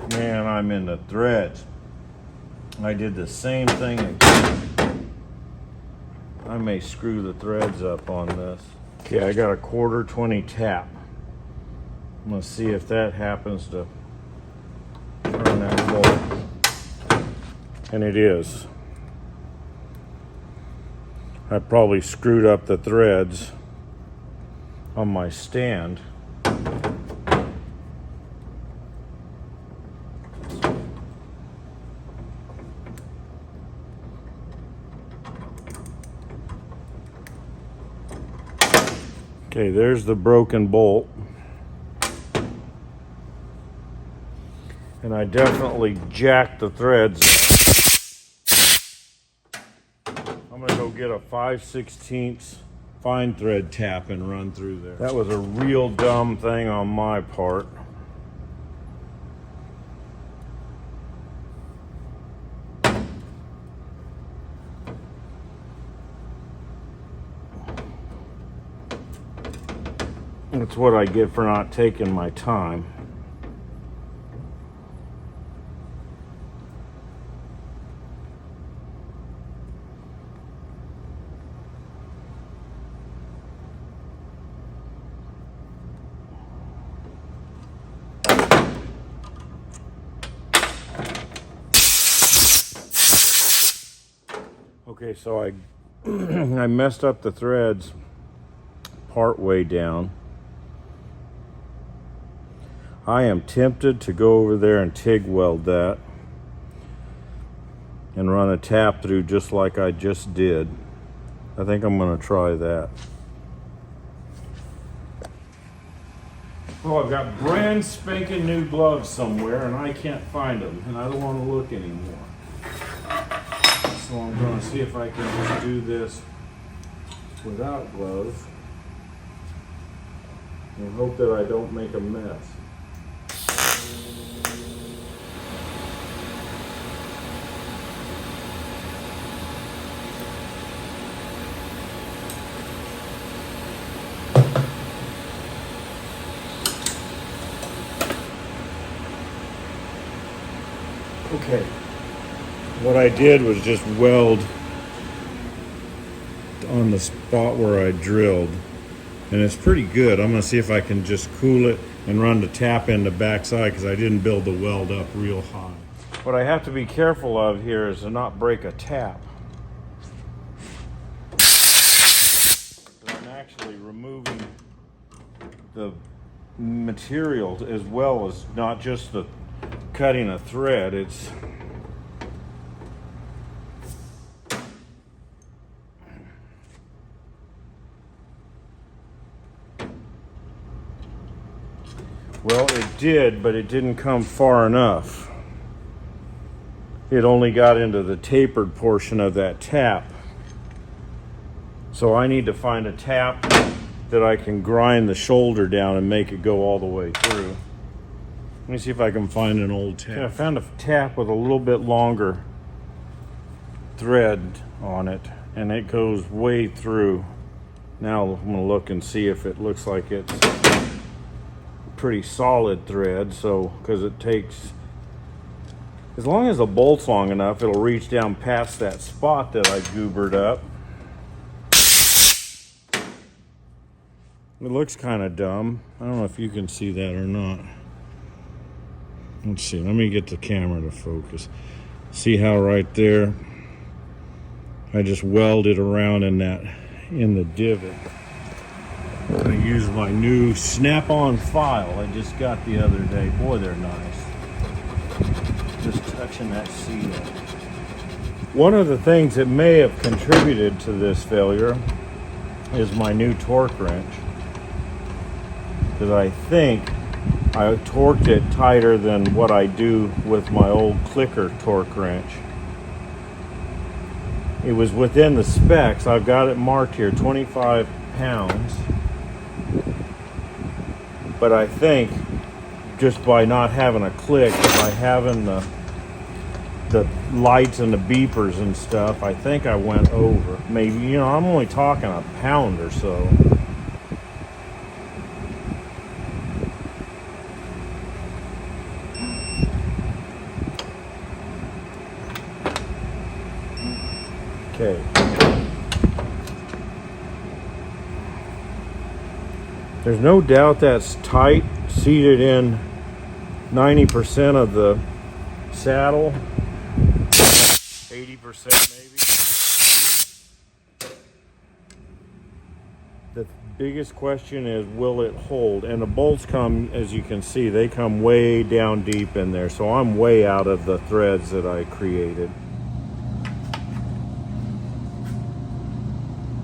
Man, I'm in the threads. I did the same thing again. I may screw the threads up on this. Okay, I got a 1/4 tap. I'm gonna see if that happens to turn that bolt. And it is. I probably screwed up the threads on my stand. Okay, there's the broken bolt. And I definitely jacked the threads. I'm gonna go get a 5/16 fine thread tap and run through there. That was a real dumb thing on my part. That's what I get for not taking my time. Okay, so I I messed up the threads part way down. I am tempted to go over there and TIG weld that and run a tap through just like I just did. I think I'm going to try that. Oh, I've got brand spanking new gloves somewhere and I can't find them and I don't want to look anymore. So I'm going to see if I can just do this without gloves and hope that I don't make a mess. Okay, what I did was just weld on the spot where I drilled, and it's pretty good. I'm going to see if I can just cool it and run the tap in the backside because I didn't build the weld up real high. What I have to be careful of here is to not break a tap. I'm actually removing the material as well as not just the cutting a thread. It's well, it did, but it didn't come far enough. It only got into the tapered portion of that tap. So I need to find a tap that I can grind the shoulder down and make it go all the way through. Let me see if I can find an old tap. I found a tap with a little bit longer thread on it, and it goes way through. Now I'm going to look and see if it looks like it's pretty solid thread. So, because it takes, as long as the bolt's long enough, it'll reach down past that spot that I goobered up. It looks kind of dumb. I don't know if you can see that or not. Let's see, let me get the camera to focus. See how right there, I just welded around in the divot. I'm gonna use my new snap-on file I just got the other day. Boy, they're nice. Just touching that seal. One of the things that may have contributed to this failure is my new torque wrench. Because I think I torqued it tighter than what I do with my old clicker torque wrench. It was within the specs. I've got it marked here, 25 pounds. But I think just by not having a click, by having the lights and the beepers and stuff, I think I went over. Maybe, you know, I'm only talking a pound or so. Okay. There's no doubt that's tight, seated in 90% of the saddle, 80% maybe. The biggest question is, will it hold? And the bolts come, as you can see, they come way down deep in there, so I'm way out of the threads that I created.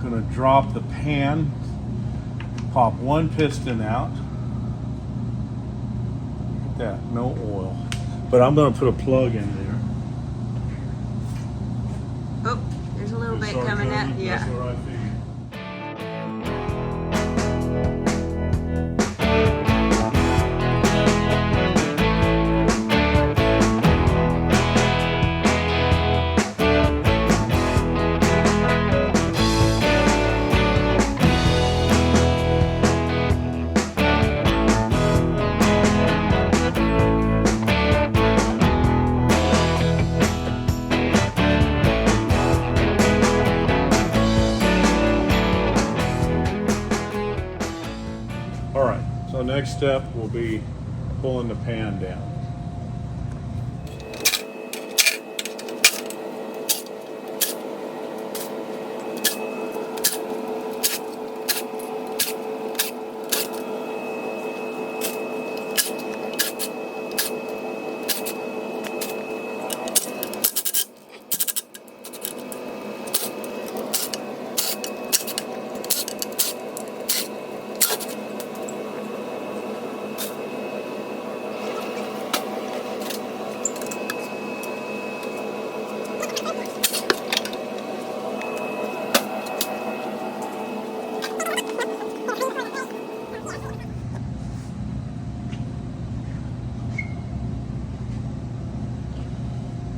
Gonna drop the pan, pop one piston out. Look at that, no oil. But I'm gonna put a plug in there. Oh, there's a little bit coming out. Yeah. That's what I figured. So next step will be pulling the pan down.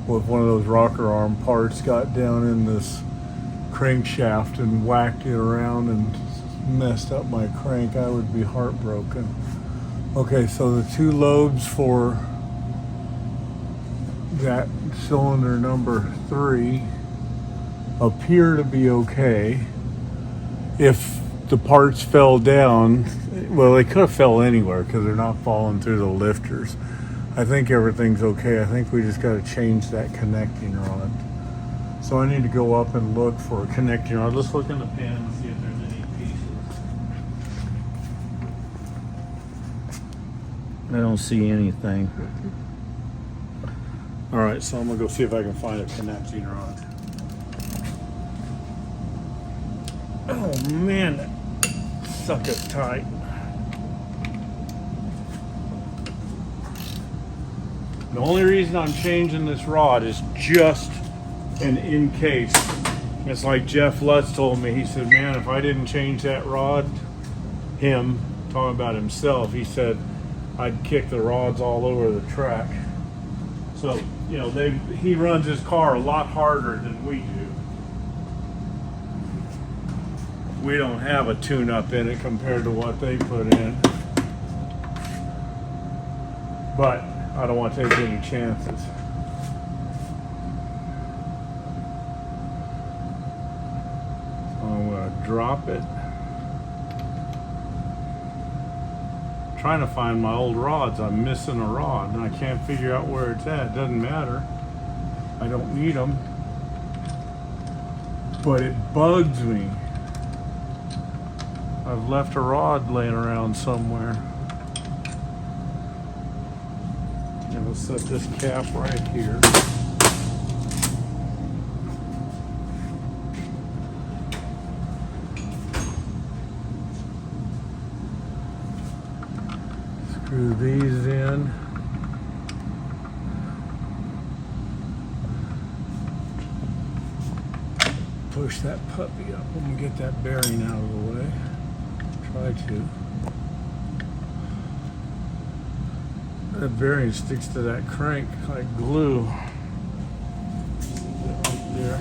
With one of those rocker arm parts got down in this crankshaft and whacked it around and messed up my crank, I would be heartbroken. Okay, so the two lobes for that cylinder number 3 appear to be okay. If the parts fell down, well, they could have fell anywhere because they're not falling through the lifters. I think everything's okay. I think we just got to change that connecting rod. So I need to go up and look for a connecting rod. Let's look in the pan and see if there's any pieces. I don't see anything. All right, so I'm gonna go see if I can find a connecting rod. Oh man, that suck it tight. The only reason I'm changing this rod is just an in case. It's like Jeff Lutz told me. He said, man, if I didn't change that rod, him, talking about himself, he said, I'd kick the rods all over the track. So, you know, he runs his car a lot harder than we do. We don't have a tune-up in it compared to what they put in. But I don't want to take any chances. So I'm going to drop it. Trying to find my old rods. I'm missing a rod and I can't figure out where it's at. It doesn't matter. I don't need them. But it bugs me. I've left a rod laying around somewhere. And we'll set this cap right here. Screw these in. Push that puppy up and get that bearing out of the way. Try to. That bearing sticks to that crank like glue. Right there.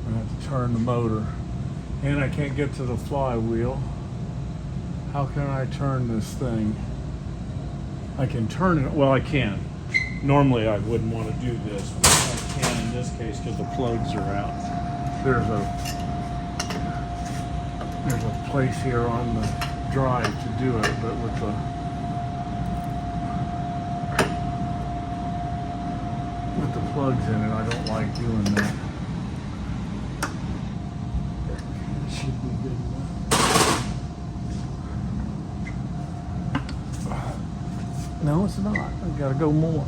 I have to turn the motor. And I can't get to the flywheel. How can I turn this thing? I can turn it, well I can. Normally I wouldn't want to do this, but I can in this case because the plugs are out. There's a place here on the drive to do it, but with the plugs in it, I don't like doing that. It should be good enough. No, it's not. I've got to go more.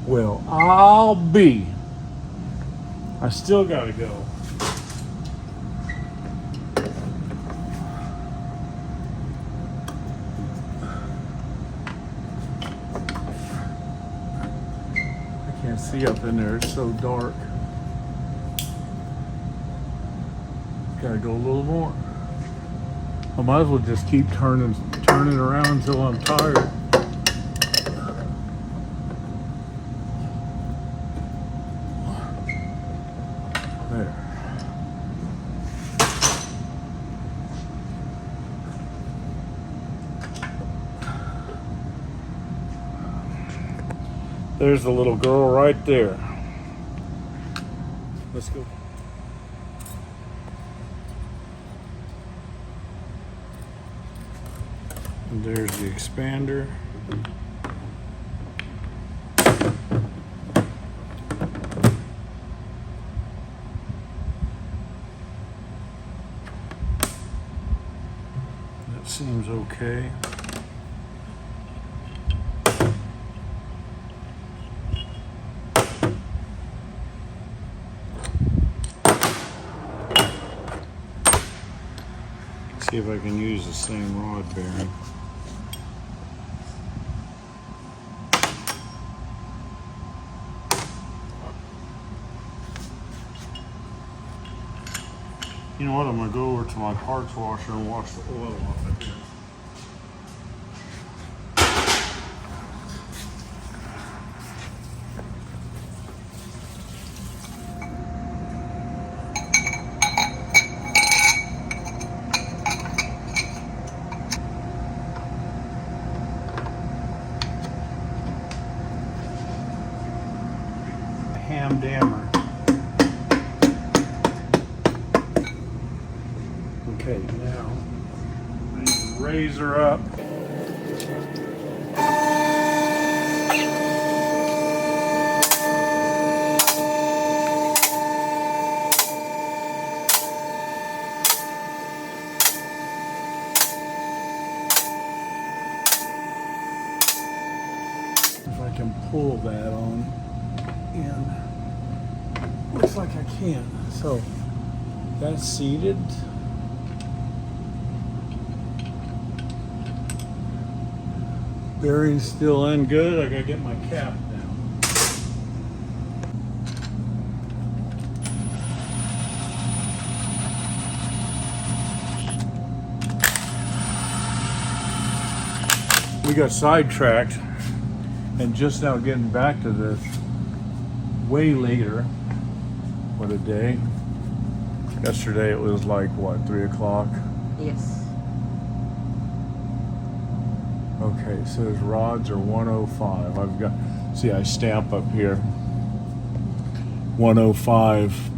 Well, I'll be. I still gotta go. I can't see up in there, it's so dark. Gotta go a little more. I might as well just keep turning around until I'm tired. There. There's the little girl right there. Let's go. And there's the expander. That seems okay. See if I can use the same rod bearing. You know what? I'm gonna go over to my parts washer and wash the oil off it. Ham dammer. Okay, now I need to raise her up. If I can pull that on in. Looks like I can. So That's seated. Bearing's still in good. I gotta get my cap down. We got sidetracked and just now getting back to this way later. What a day. Yesterday it was like, what, 3 o'clock? Yes. Okay, it says rods are 105. I've got, see, I stamp up here 105.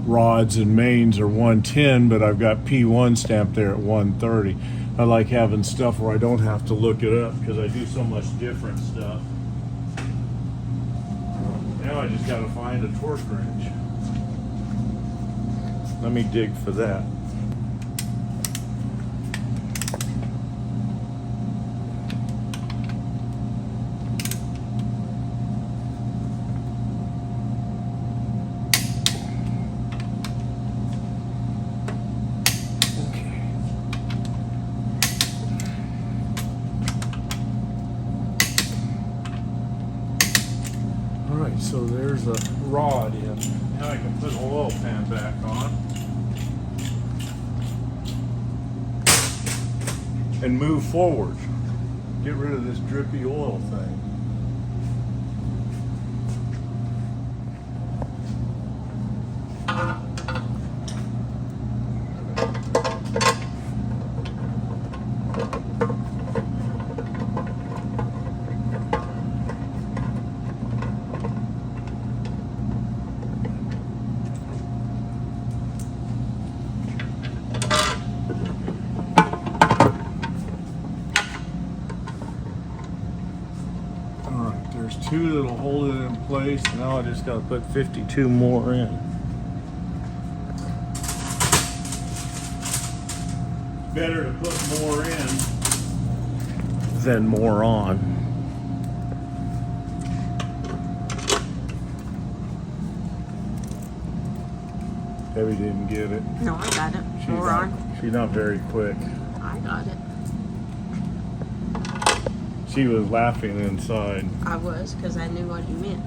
Rods and mains are 110, but I've got P1 stamped there at 130. I like having stuff where I don't have to look it up because I do so much different stuff. Now I just got to find a torque wrench. Let me dig for that. Alright, so there's a rod in. Now I can put an oil pan back on. And move forward. Get rid of this drippy oil thing. There's 2 that'll hold it in place. Now I just got to put 52 more in. Better to put more in than more on. Debbie didn't get it. No, I got it. She's not very quick. I got it. She was laughing inside. I was, because I knew what you meant.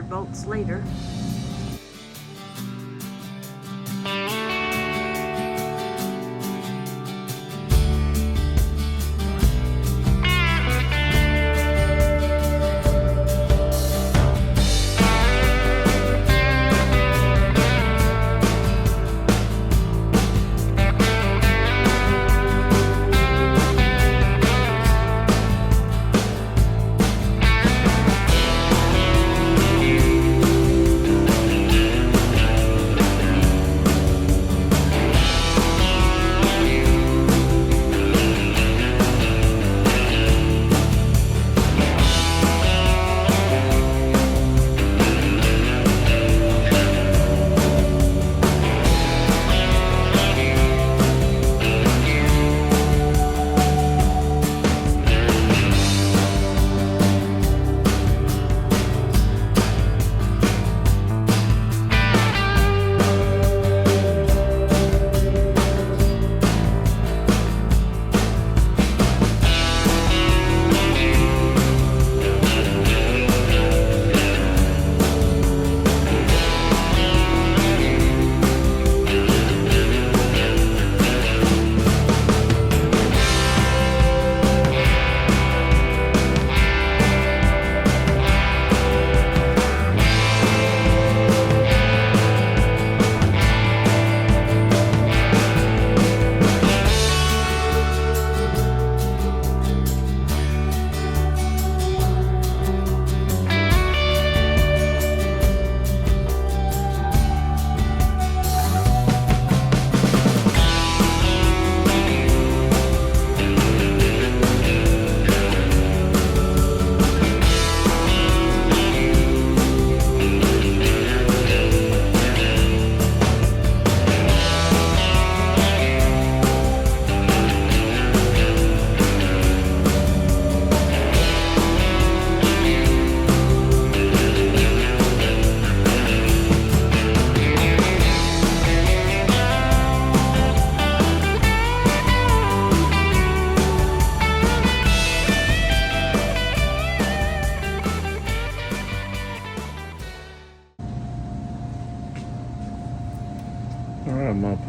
Volts later.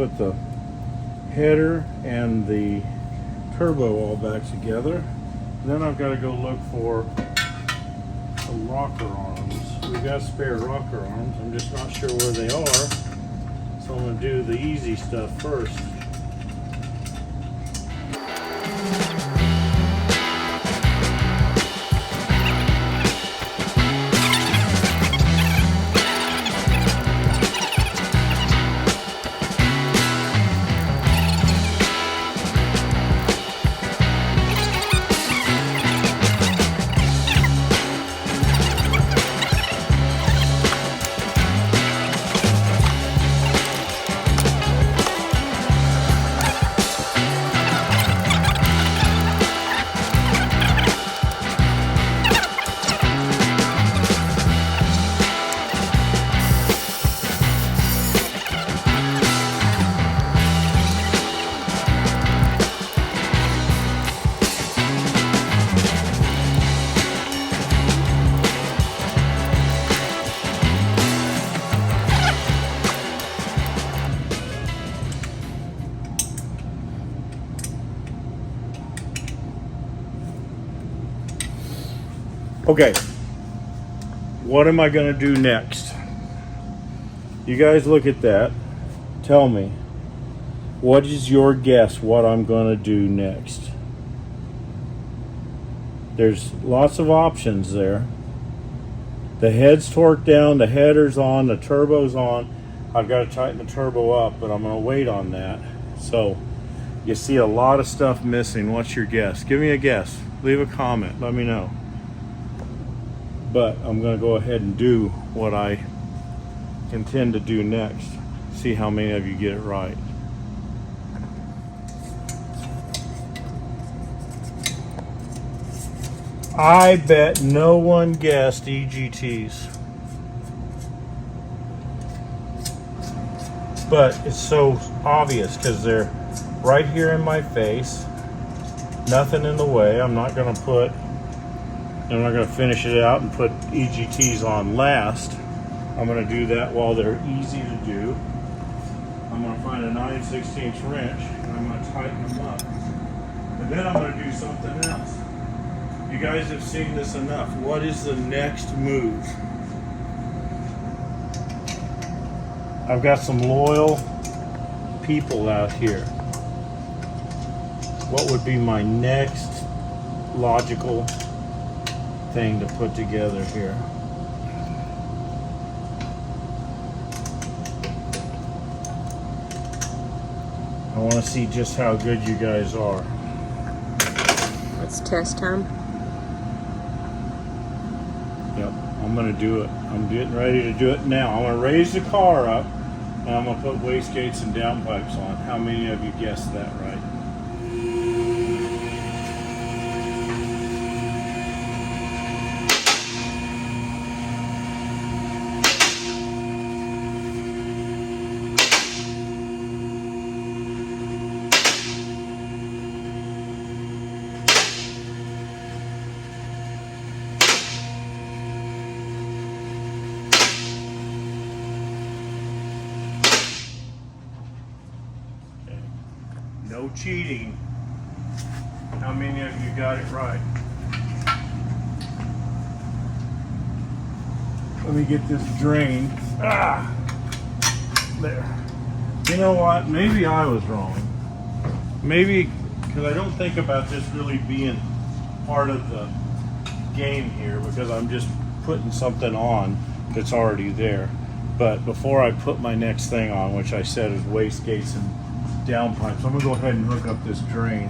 put the header and the turbo all back together. Then I've got to go look for some rocker arms. We've got spare rocker arms. I'm just not sure where they are. So I'm going to do the easy stuff first. Okay, what am I going to do next? You guys look at that. Tell me, what is your guess what I'm going to do next? There's lots of options there. The head's torqued down, the header's on, the turbo's on. I've got to tighten the turbo up, but I'm going to wait on that. So you see a lot of stuff missing. What's your guess? Give me a guess. Leave a comment. Let me know. But I'm going to go ahead and do what I intend to do next. See how many of you get it right. I bet no one guessed EGTs. But it's so obvious because they're right here in my face. Nothing in the way. I'm not going to finish it out and put EGTs on last. I'm going to do that while they're easy to do. I'm going to find a 9/16 wrench and I'm going to tighten them up. And then I'm going to do something else. You guys have seen this enough. What is the next move? I've got some loyal people out here. What would be my next logical thing to put together here? I want to see just how good you guys are. It's test time. Yep, I'm going to do it. I'm getting ready to do it now. I'm going to raise the car up and I'm going to put wastegates and downpipes on. How many of you guessed that right? No cheating. How many of you got it right? Let me get this drained. Ah, there. You know what? Maybe I was wrong. Maybe because I don't think about this really being part of the game here because I'm just putting something on that's already there. But before I put my next thing on, which I said is wastegates and downpipes, I'm gonna go ahead and hook up this drain.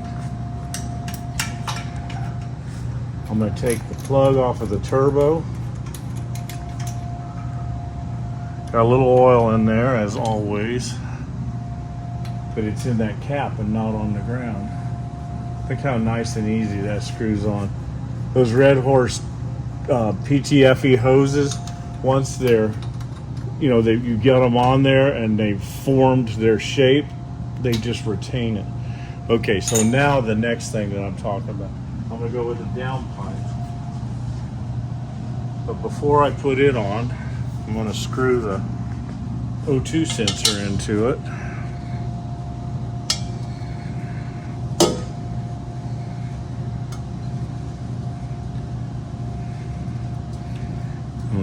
I'm gonna take the plug off of the turbo. Got a little oil in there as always, but it's in that cap and not on the ground. Look how nice and easy that screws on. Those Red Horse PTFE hoses, once they're, you get them on there and they've formed their shape, they just retain it. Okay, so now the next thing that I'm talking about, I'm gonna go with the downpipe. But before I put it on, I'm gonna screw the O2 sensor into it.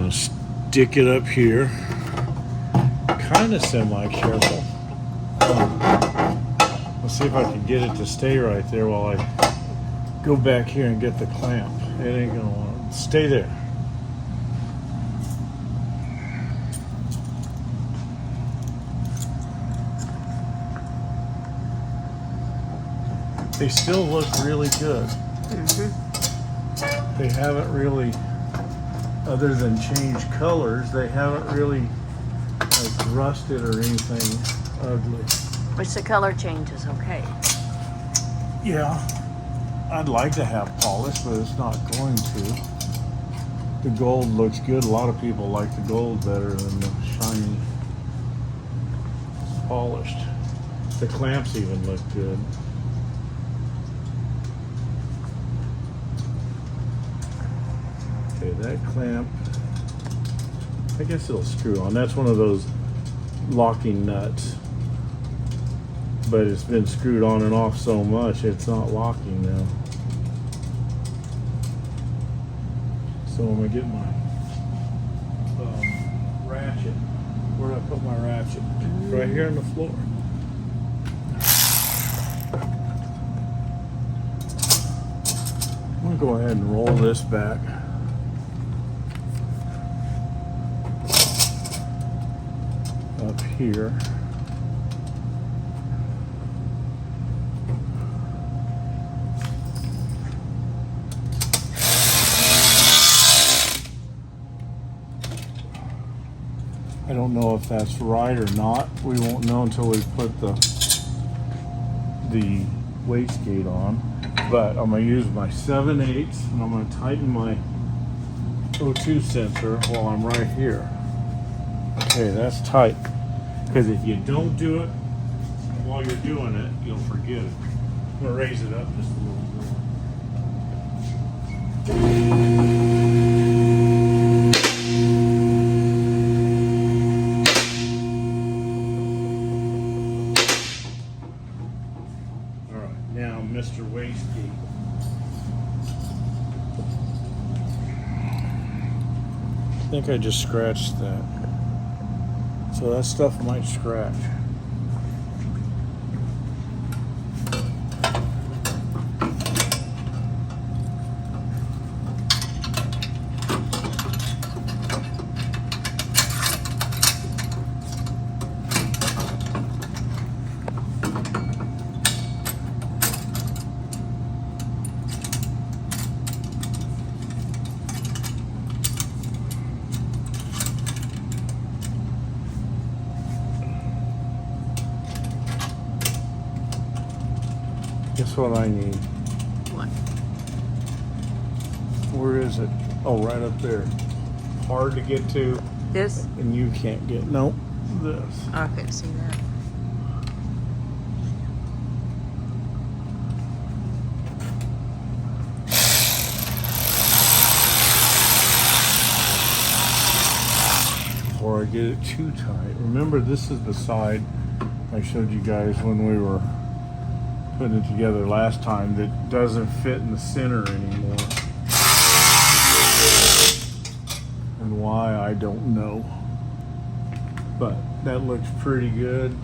gonna stick it up here, kind of semi-careful. Let's see if I can get it to stay right there while I go back here and get the clamp. It ain't gonna want to stay there. They still look really good. They haven't really, other than changed colors, they haven't really like rusted or anything ugly. Which the color change is okay. Yeah, I'd like to have polish, but it's not going to. The gold looks good. A lot of people like the gold better than the shiny polished. The clamps even look good. Okay, that clamp, I guess it'll screw on. That's one of those locking nuts. But it's been screwed on and off so much, it's not locking now. So I'm gonna get my ratchet. Where did I put my ratchet? Right here on the floor. I'm gonna go ahead and roll this back. Up here. I don't know if that's right or not. We won't know until we put the wastegate on. But I'm gonna use my 7/8 and I'm gonna tighten my O2 sensor while I'm right here. Okay, that's tight. Because if you don't do it while you're doing it, you'll forget it. I'm gonna raise it up just a little more. All right, now Mr. Wastegate. I think I just scratched that. So that stuff might scratch. Guess what I need? What? Where is it? Oh, right up there. Hard to get to, This? and you can't get. Nope. This. Okay, see that. Before I get it too tight. Remember, this is the side I showed you guys when we were putting it together last time that doesn't fit in the center anymore. And why, I don't know. But that looks pretty good.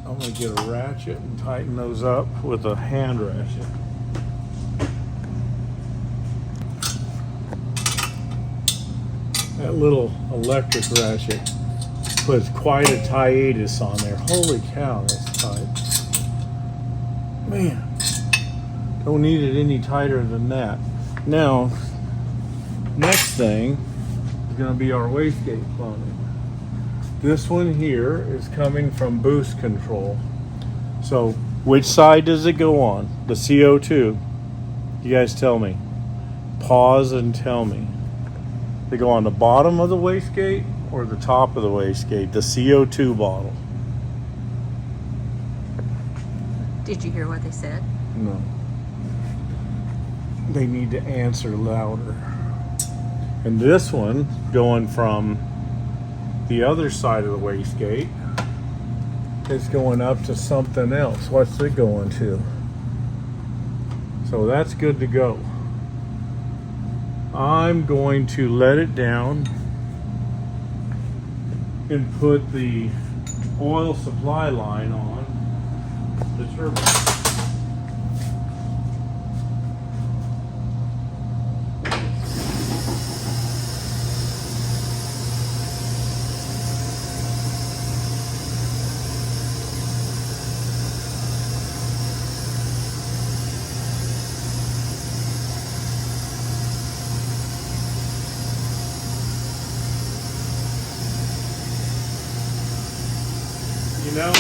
I'm gonna get a ratchet and tighten those up with a hand ratchet. That little electric ratchet puts quite a hiatus on there. Holy cow, that's tight. Man, don't need it any tighter than that. Now, next thing is going to be our wastegate plumbing. This one here is coming from boost control. So, which side does it go on? The CO2. You guys tell me. Pause and tell me. They go on the bottom of the wastegate or the top of the wastegate, the CO2 bottle. Did you hear what they said? No. They need to answer louder. And this one going from The other side of the wastegate is going up to something else. What's it going to? So that's good to go. I'm going to let it down and put the oil supply line on the turbine. You know,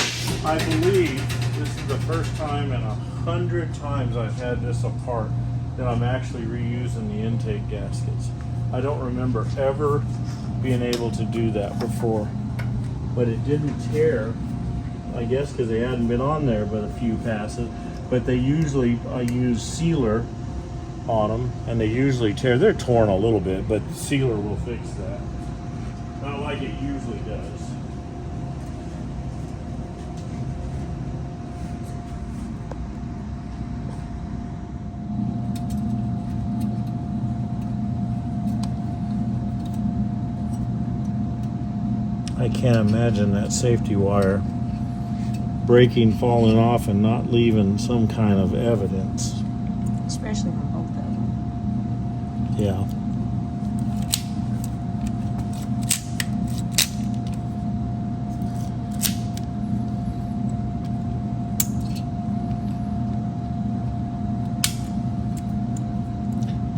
I believe this is the first time in 100 times I've had this apart that I'm actually reusing the intake gaskets. I don't remember ever being able to do that before, but it didn't tear, I guess because they hadn't been on there but a few passes. But they usually, I use sealer on them and they usually tear. They're torn a little bit, but sealer will fix that. Not like it usually does. I can't imagine that safety wire breaking, falling off, and not leaving some kind of evidence. Especially on both of them. Yeah.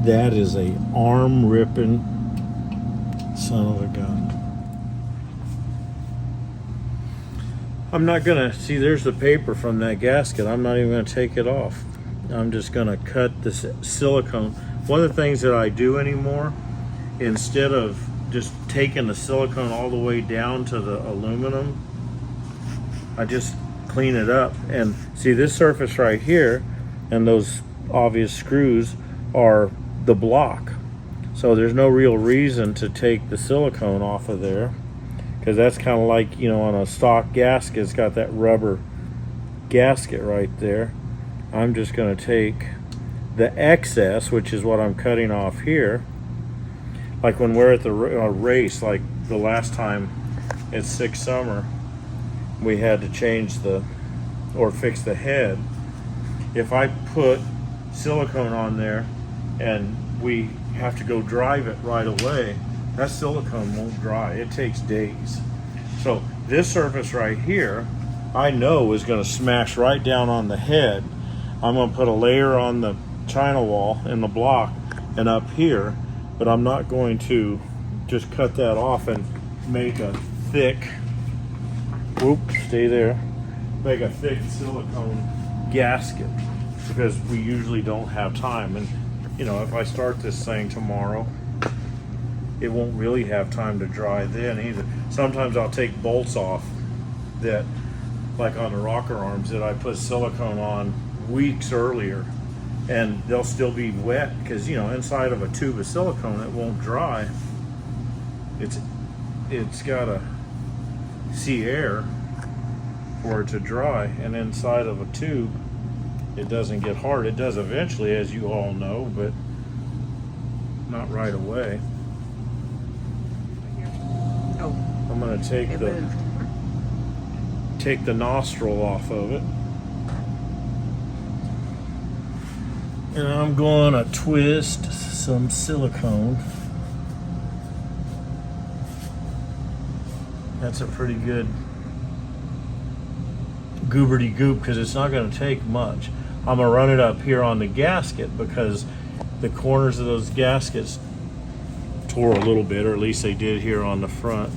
That is a arm-ripping son of a gun. I'm not gonna, see there's the paper from that gasket. I'm not even gonna take it off. I'm just gonna cut this silicone. One of the things that I do anymore, instead of just taking the silicone all the way down to the aluminum, I just clean it up. And see this surface right here, and those obvious screws are the block. So there's no real reason to take the silicone off of there, because that's kind of like, you know, on a stock gasket, it's got that rubber gasket right there. I'm just going to take the excess, which is what I'm cutting off here. Like when we're at the race, like the last time at Six Summer, we had to change or fix the head. If I put silicone on there and we have to go drive it right away, that silicone won't dry. It takes days. So this surface right here, I know is going to smash right down on the head. I'm going to put a layer on the china wall in the block and up here, but I'm not going to just cut that off and make a thick, stay there, make a thick silicone gasket, because we usually don't have time. And you know, if I start this thing tomorrow, it won't really have time to dry then either. Sometimes I'll take bolts off that, like on the rocker arms, that I put silicone on weeks earlier, and they'll still be wet because, you know, inside of a tube of silicone it won't dry. It's got to see air for it to dry, and inside of a tube it doesn't get hard. It does eventually, as you all know, but not right away. Oh, I'm going to take it the moved. take the nostril off of it, and I'm going to twist some silicone. That's a pretty good gooberty goop, because it's not going to take much. I'm going to run it up here on the gasket because the corners of those gaskets tore a little bit, or at least they did here on the front.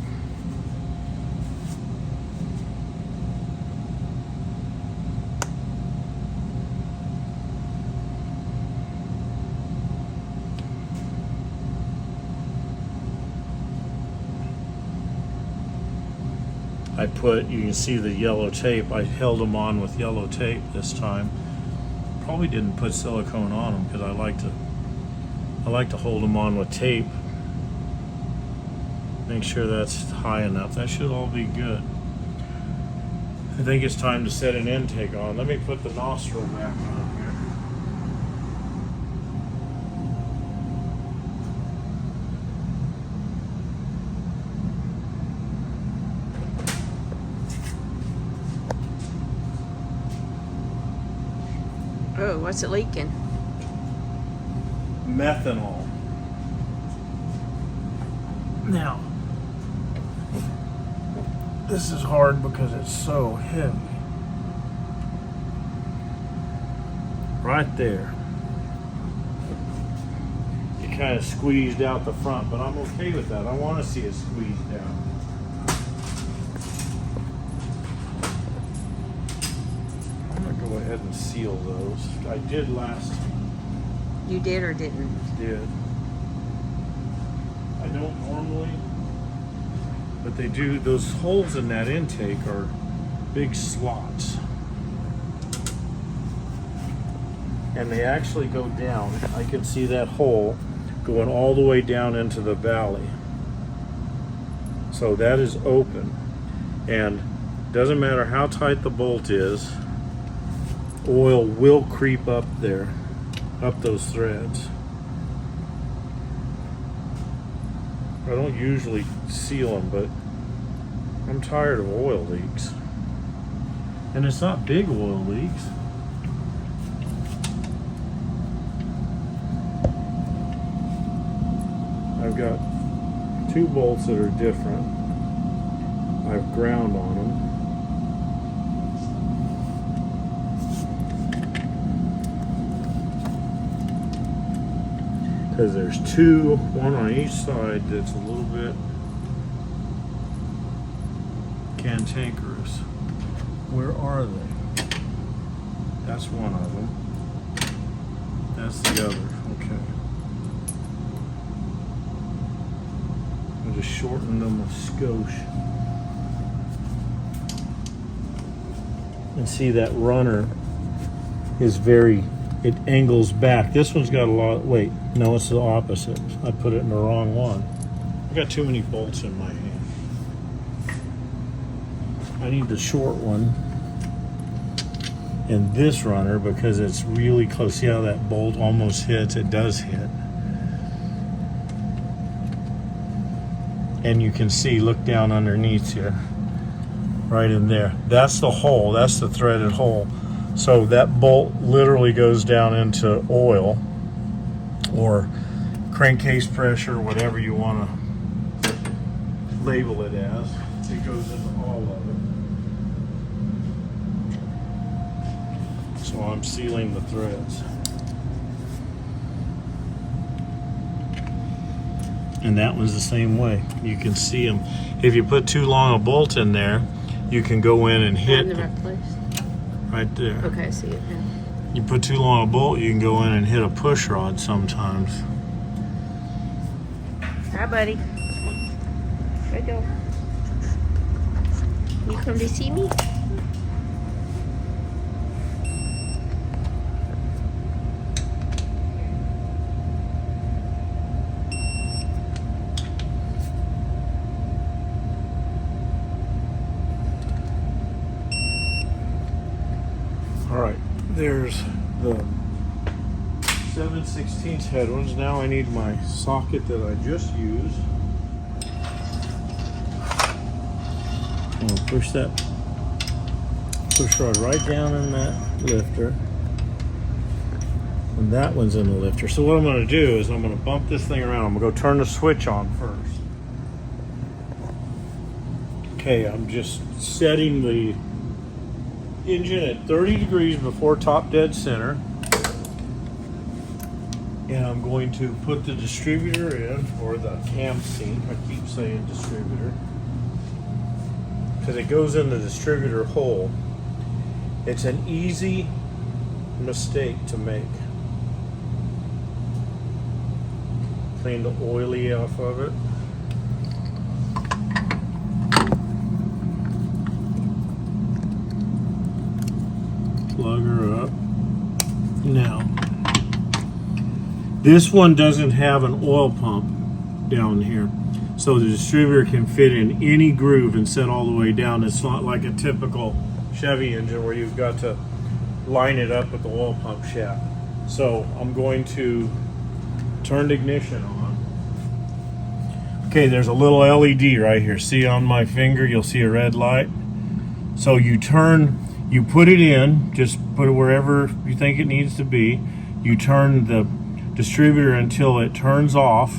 You can see the yellow tape. I held them on with yellow tape this time. Probably didn't put silicone on them because I like to hold them on with tape. Make sure that's high enough. That should all be good. I think it's time to set an intake on. Let me put the nostril back on here. Oh, what's it leaking? Methanol. Now, this is hard because it's so heavy. Right there. You kind of squeezed out the front, but I'm okay with that. I want to see it squeezed out. I'm going to go ahead and seal those. I did last time. You did or didn't? Did. I don't normally, but they do. Those holes in that intake are big slots, and they actually go down. I can see that hole going all the way down into the valley. So that is open, and doesn't matter how tight the bolt is, oil will creep up there, up those threads. I don't usually seal them, but I'm tired of oil leaks. And it's not big oil leaks. I've got 2 bolts that are different. I've ground on them. Because there's 2, one on each side that's a little bit cantankerous. Where are they? That's one of them. That's the other. Okay. I'll just shorten them a skosh. And see that runner is very, it angles back. This one's got a lot, wait, no, it's the opposite. I put it in the wrong one. I got too many bolts in my hand. I need the short one and this runner because it's really close. See how that bolt almost hits? It does hit. And you can see, look down underneath here, right in there. That's the hole, that's the threaded hole. So that bolt literally goes down into oil or crankcase pressure, whatever you want to label it as. It goes into all of it. So I'm sealing the threads. And that one's the same way. You can see them. If you put too long a bolt in there, you can go in and hit. In the right place? Right there. Okay, I see it now. You put too long a bolt, you can go in and hit a push rod sometimes. Hi, buddy. Where'd you go? You come to see me? Alright, there's the 7/16 headwinds. Now I need my socket that I just used. I'm going to push that push rod right down in that lifter. And that one's in the lifter. So what I'm going to do is I'm going to bump this thing around. I'm going to go turn the switch on first. Okay, I'm just setting the engine at 30 degrees before top dead center, and I'm going to put the distributor in, or the cam seat. I keep saying distributor because it goes in the distributor hole. It's an easy mistake to make. Clean the oily off of it. Plug her up. Now, this one doesn't have an oil pump down here. so the distributor can fit in any groove and set all the way down. It's not like a typical Chevy engine where you've got to line it up with the oil pump shaft. So I'm going to turn the ignition on. Okay, there's a little LED right here. See on my finger, you'll see a red light. So you put it in, just put it wherever you think it needs to be. You turn the distributor until it turns off,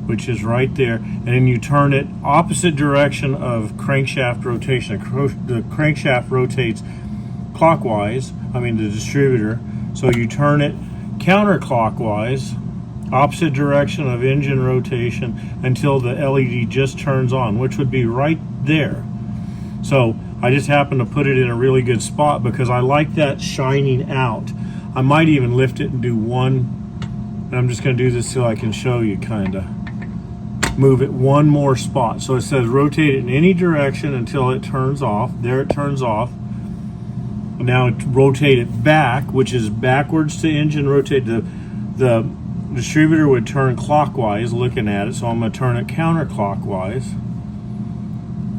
which is right there, and then you turn it opposite direction of crankshaft rotation. The crankshaft rotates clockwise, the distributor, so you turn it counterclockwise, opposite direction of engine rotation, until the LED just turns on, which would be right there. So I just happen to put it in a really good spot because I like that shining out. I might even lift it and do one, and I'm just going to do this so I can show you, kind of move it one more spot. So it says rotate it in any direction until it turns off. There it turns off. Now rotate it back, which is backwards to engine rotate. The distributor would turn clockwise looking at it, so I'm going to turn it counterclockwise,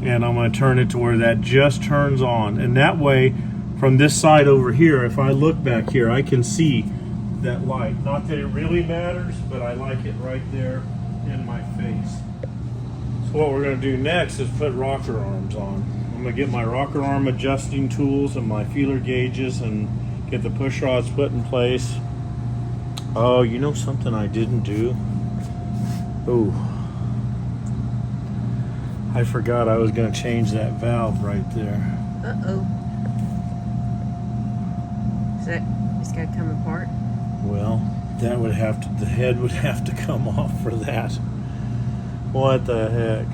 and I'm going to turn it to where that just turns on, and that way from this side over here, if I look back here, I can see that light. Not that it really matters, but I like it right there in my face. So what we're going to do next is put rocker arms on. I'm going to get my rocker arm adjusting tools and my feeler gauges and get the push rods put in place. Oh, you know something I didn't do? Oh, I forgot I was going to change that valve right there. Uh-oh. So it's got to come apart? Well, that would have to, the head would have to come off for that. What the heck?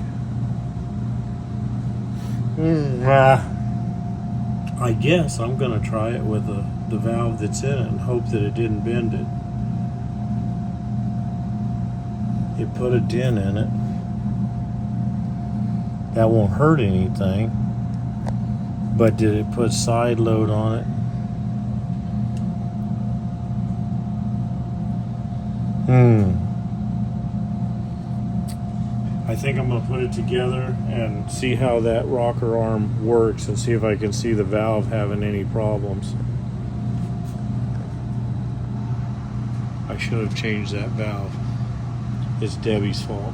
I guess I'm going to try it with the valve that's in it and hope that it didn't bend it. It put a dent in it. That won't hurt anything. But did it put side load on it? I think I'm going to put it together and see how that rocker arm works and see if I can see the valve having any problems. I should have changed that valve. It's Debbie's fault.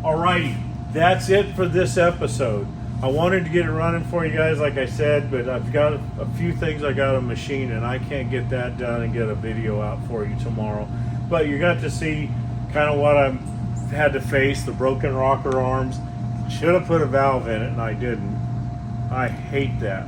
Alrighty, that's it for this episode. I wanted to get it running for you guys, like I said, but I've got a few things I got to machine, and I can't get that done and get a video out for you tomorrow. But you got to see kind of what I've had to face, the broken rocker arms. Should have put a valve in it, and I didn't. I hate that.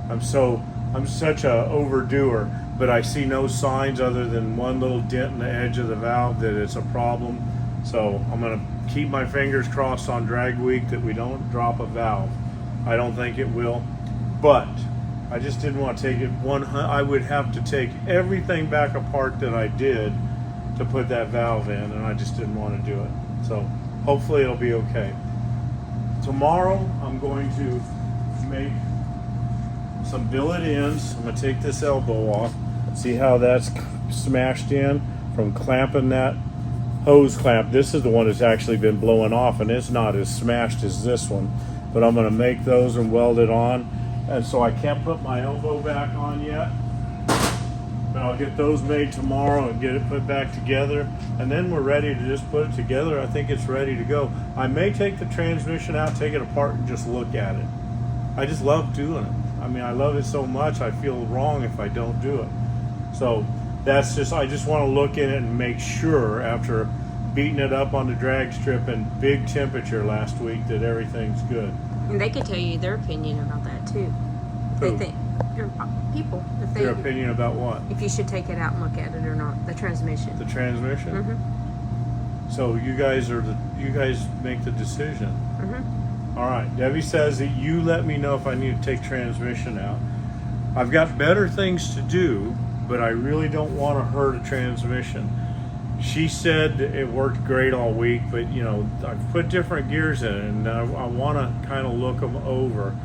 I'm such a overdoer, but I see no signs other than one little dent in the edge of the valve that it's a problem. So I'm going to keep my fingers crossed on drag week that we don't drop a valve. I don't think it will, but I just didn't want to take it I would have to take everything back apart that I did to put that valve in, and I just didn't want to do it. So hopefully it'll be okay. Tomorrow I'm going to make some billet ends. I'm going to take this elbow off, see how that's smashed in from clamping that hose clamp. This is the one that's actually been blowing off, and it's not as smashed as this one, but I'm going to make those and weld it on. And so I can't put my elbow back on yet, but I'll get those made tomorrow and get it put back together, and then we're ready to just put it together. I think it's ready to go. I may take the transmission out, take it apart, and just look at it. I just love doing it. I love it so much, I feel wrong if I don't do it. So that's just, I just want to look in it and make sure, after beating it up on the drag strip and big temperature last week, that everything's good. And they could tell you their opinion about that too. If Who? they think your people, if they, Their opinion about what? if you should take it out and look at it or not, the transmission. The transmission? Mm-hmm. So you guys make the decision. Mm-hmm. All right. Debbie says that you let me know if I need to take transmission out. I've got better things to do, but I really don't want to hurt a transmission. She said it worked great all week, but I've put different gears in it, and I want to kind of look them over.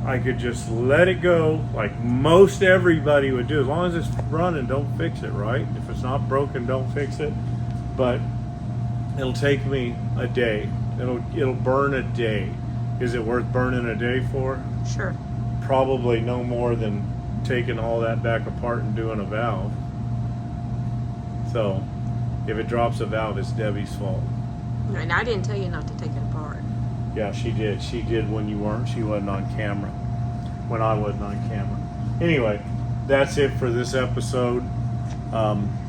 I could just let it go like most everybody would do. As long as it's running, don't fix it, right? If it's not broken, don't fix it. But It'll take me a day. It'll burn a day. Is it worth burning a day for? Sure. Probably no more than taking all that back apart and doing a valve. So if it drops a valve, it's Debbie's fault. And I didn't tell you not to take it apart. Yeah, she did. She did when you weren't. She wasn't on camera. When I wasn't on camera. Anyway, that's it for this episode.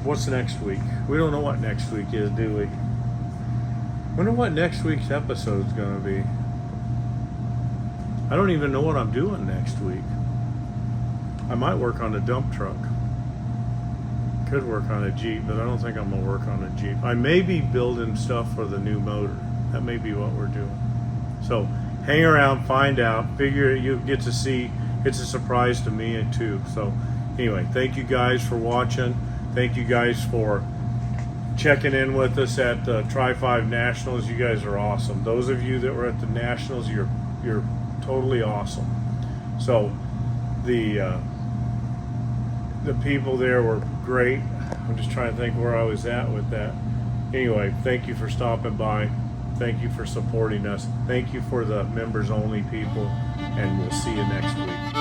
What's next week? We don't know what next week is, do we? Wonder what next week's episode is going to be. I don't even know what I'm doing next week. I might work on a dump truck. Could work on a Jeep, but I don't think I'm going to work on a Jeep. I may be building stuff for the new motor. That may be what we're doing. So hang around, find out, figure you get to see. It's a surprise to me too. So anyway, thank you guys for watching. Thank you guys for checking in with us at the Tri-5 Nationals. You guys are awesome. Those of you that were at the Nationals, you're totally awesome. So the people there were great. I'm just trying to think where I was at with that. Anyway, thank you for stopping by. Thank you for supporting us. Thank you for the members only people, and we'll see you next week.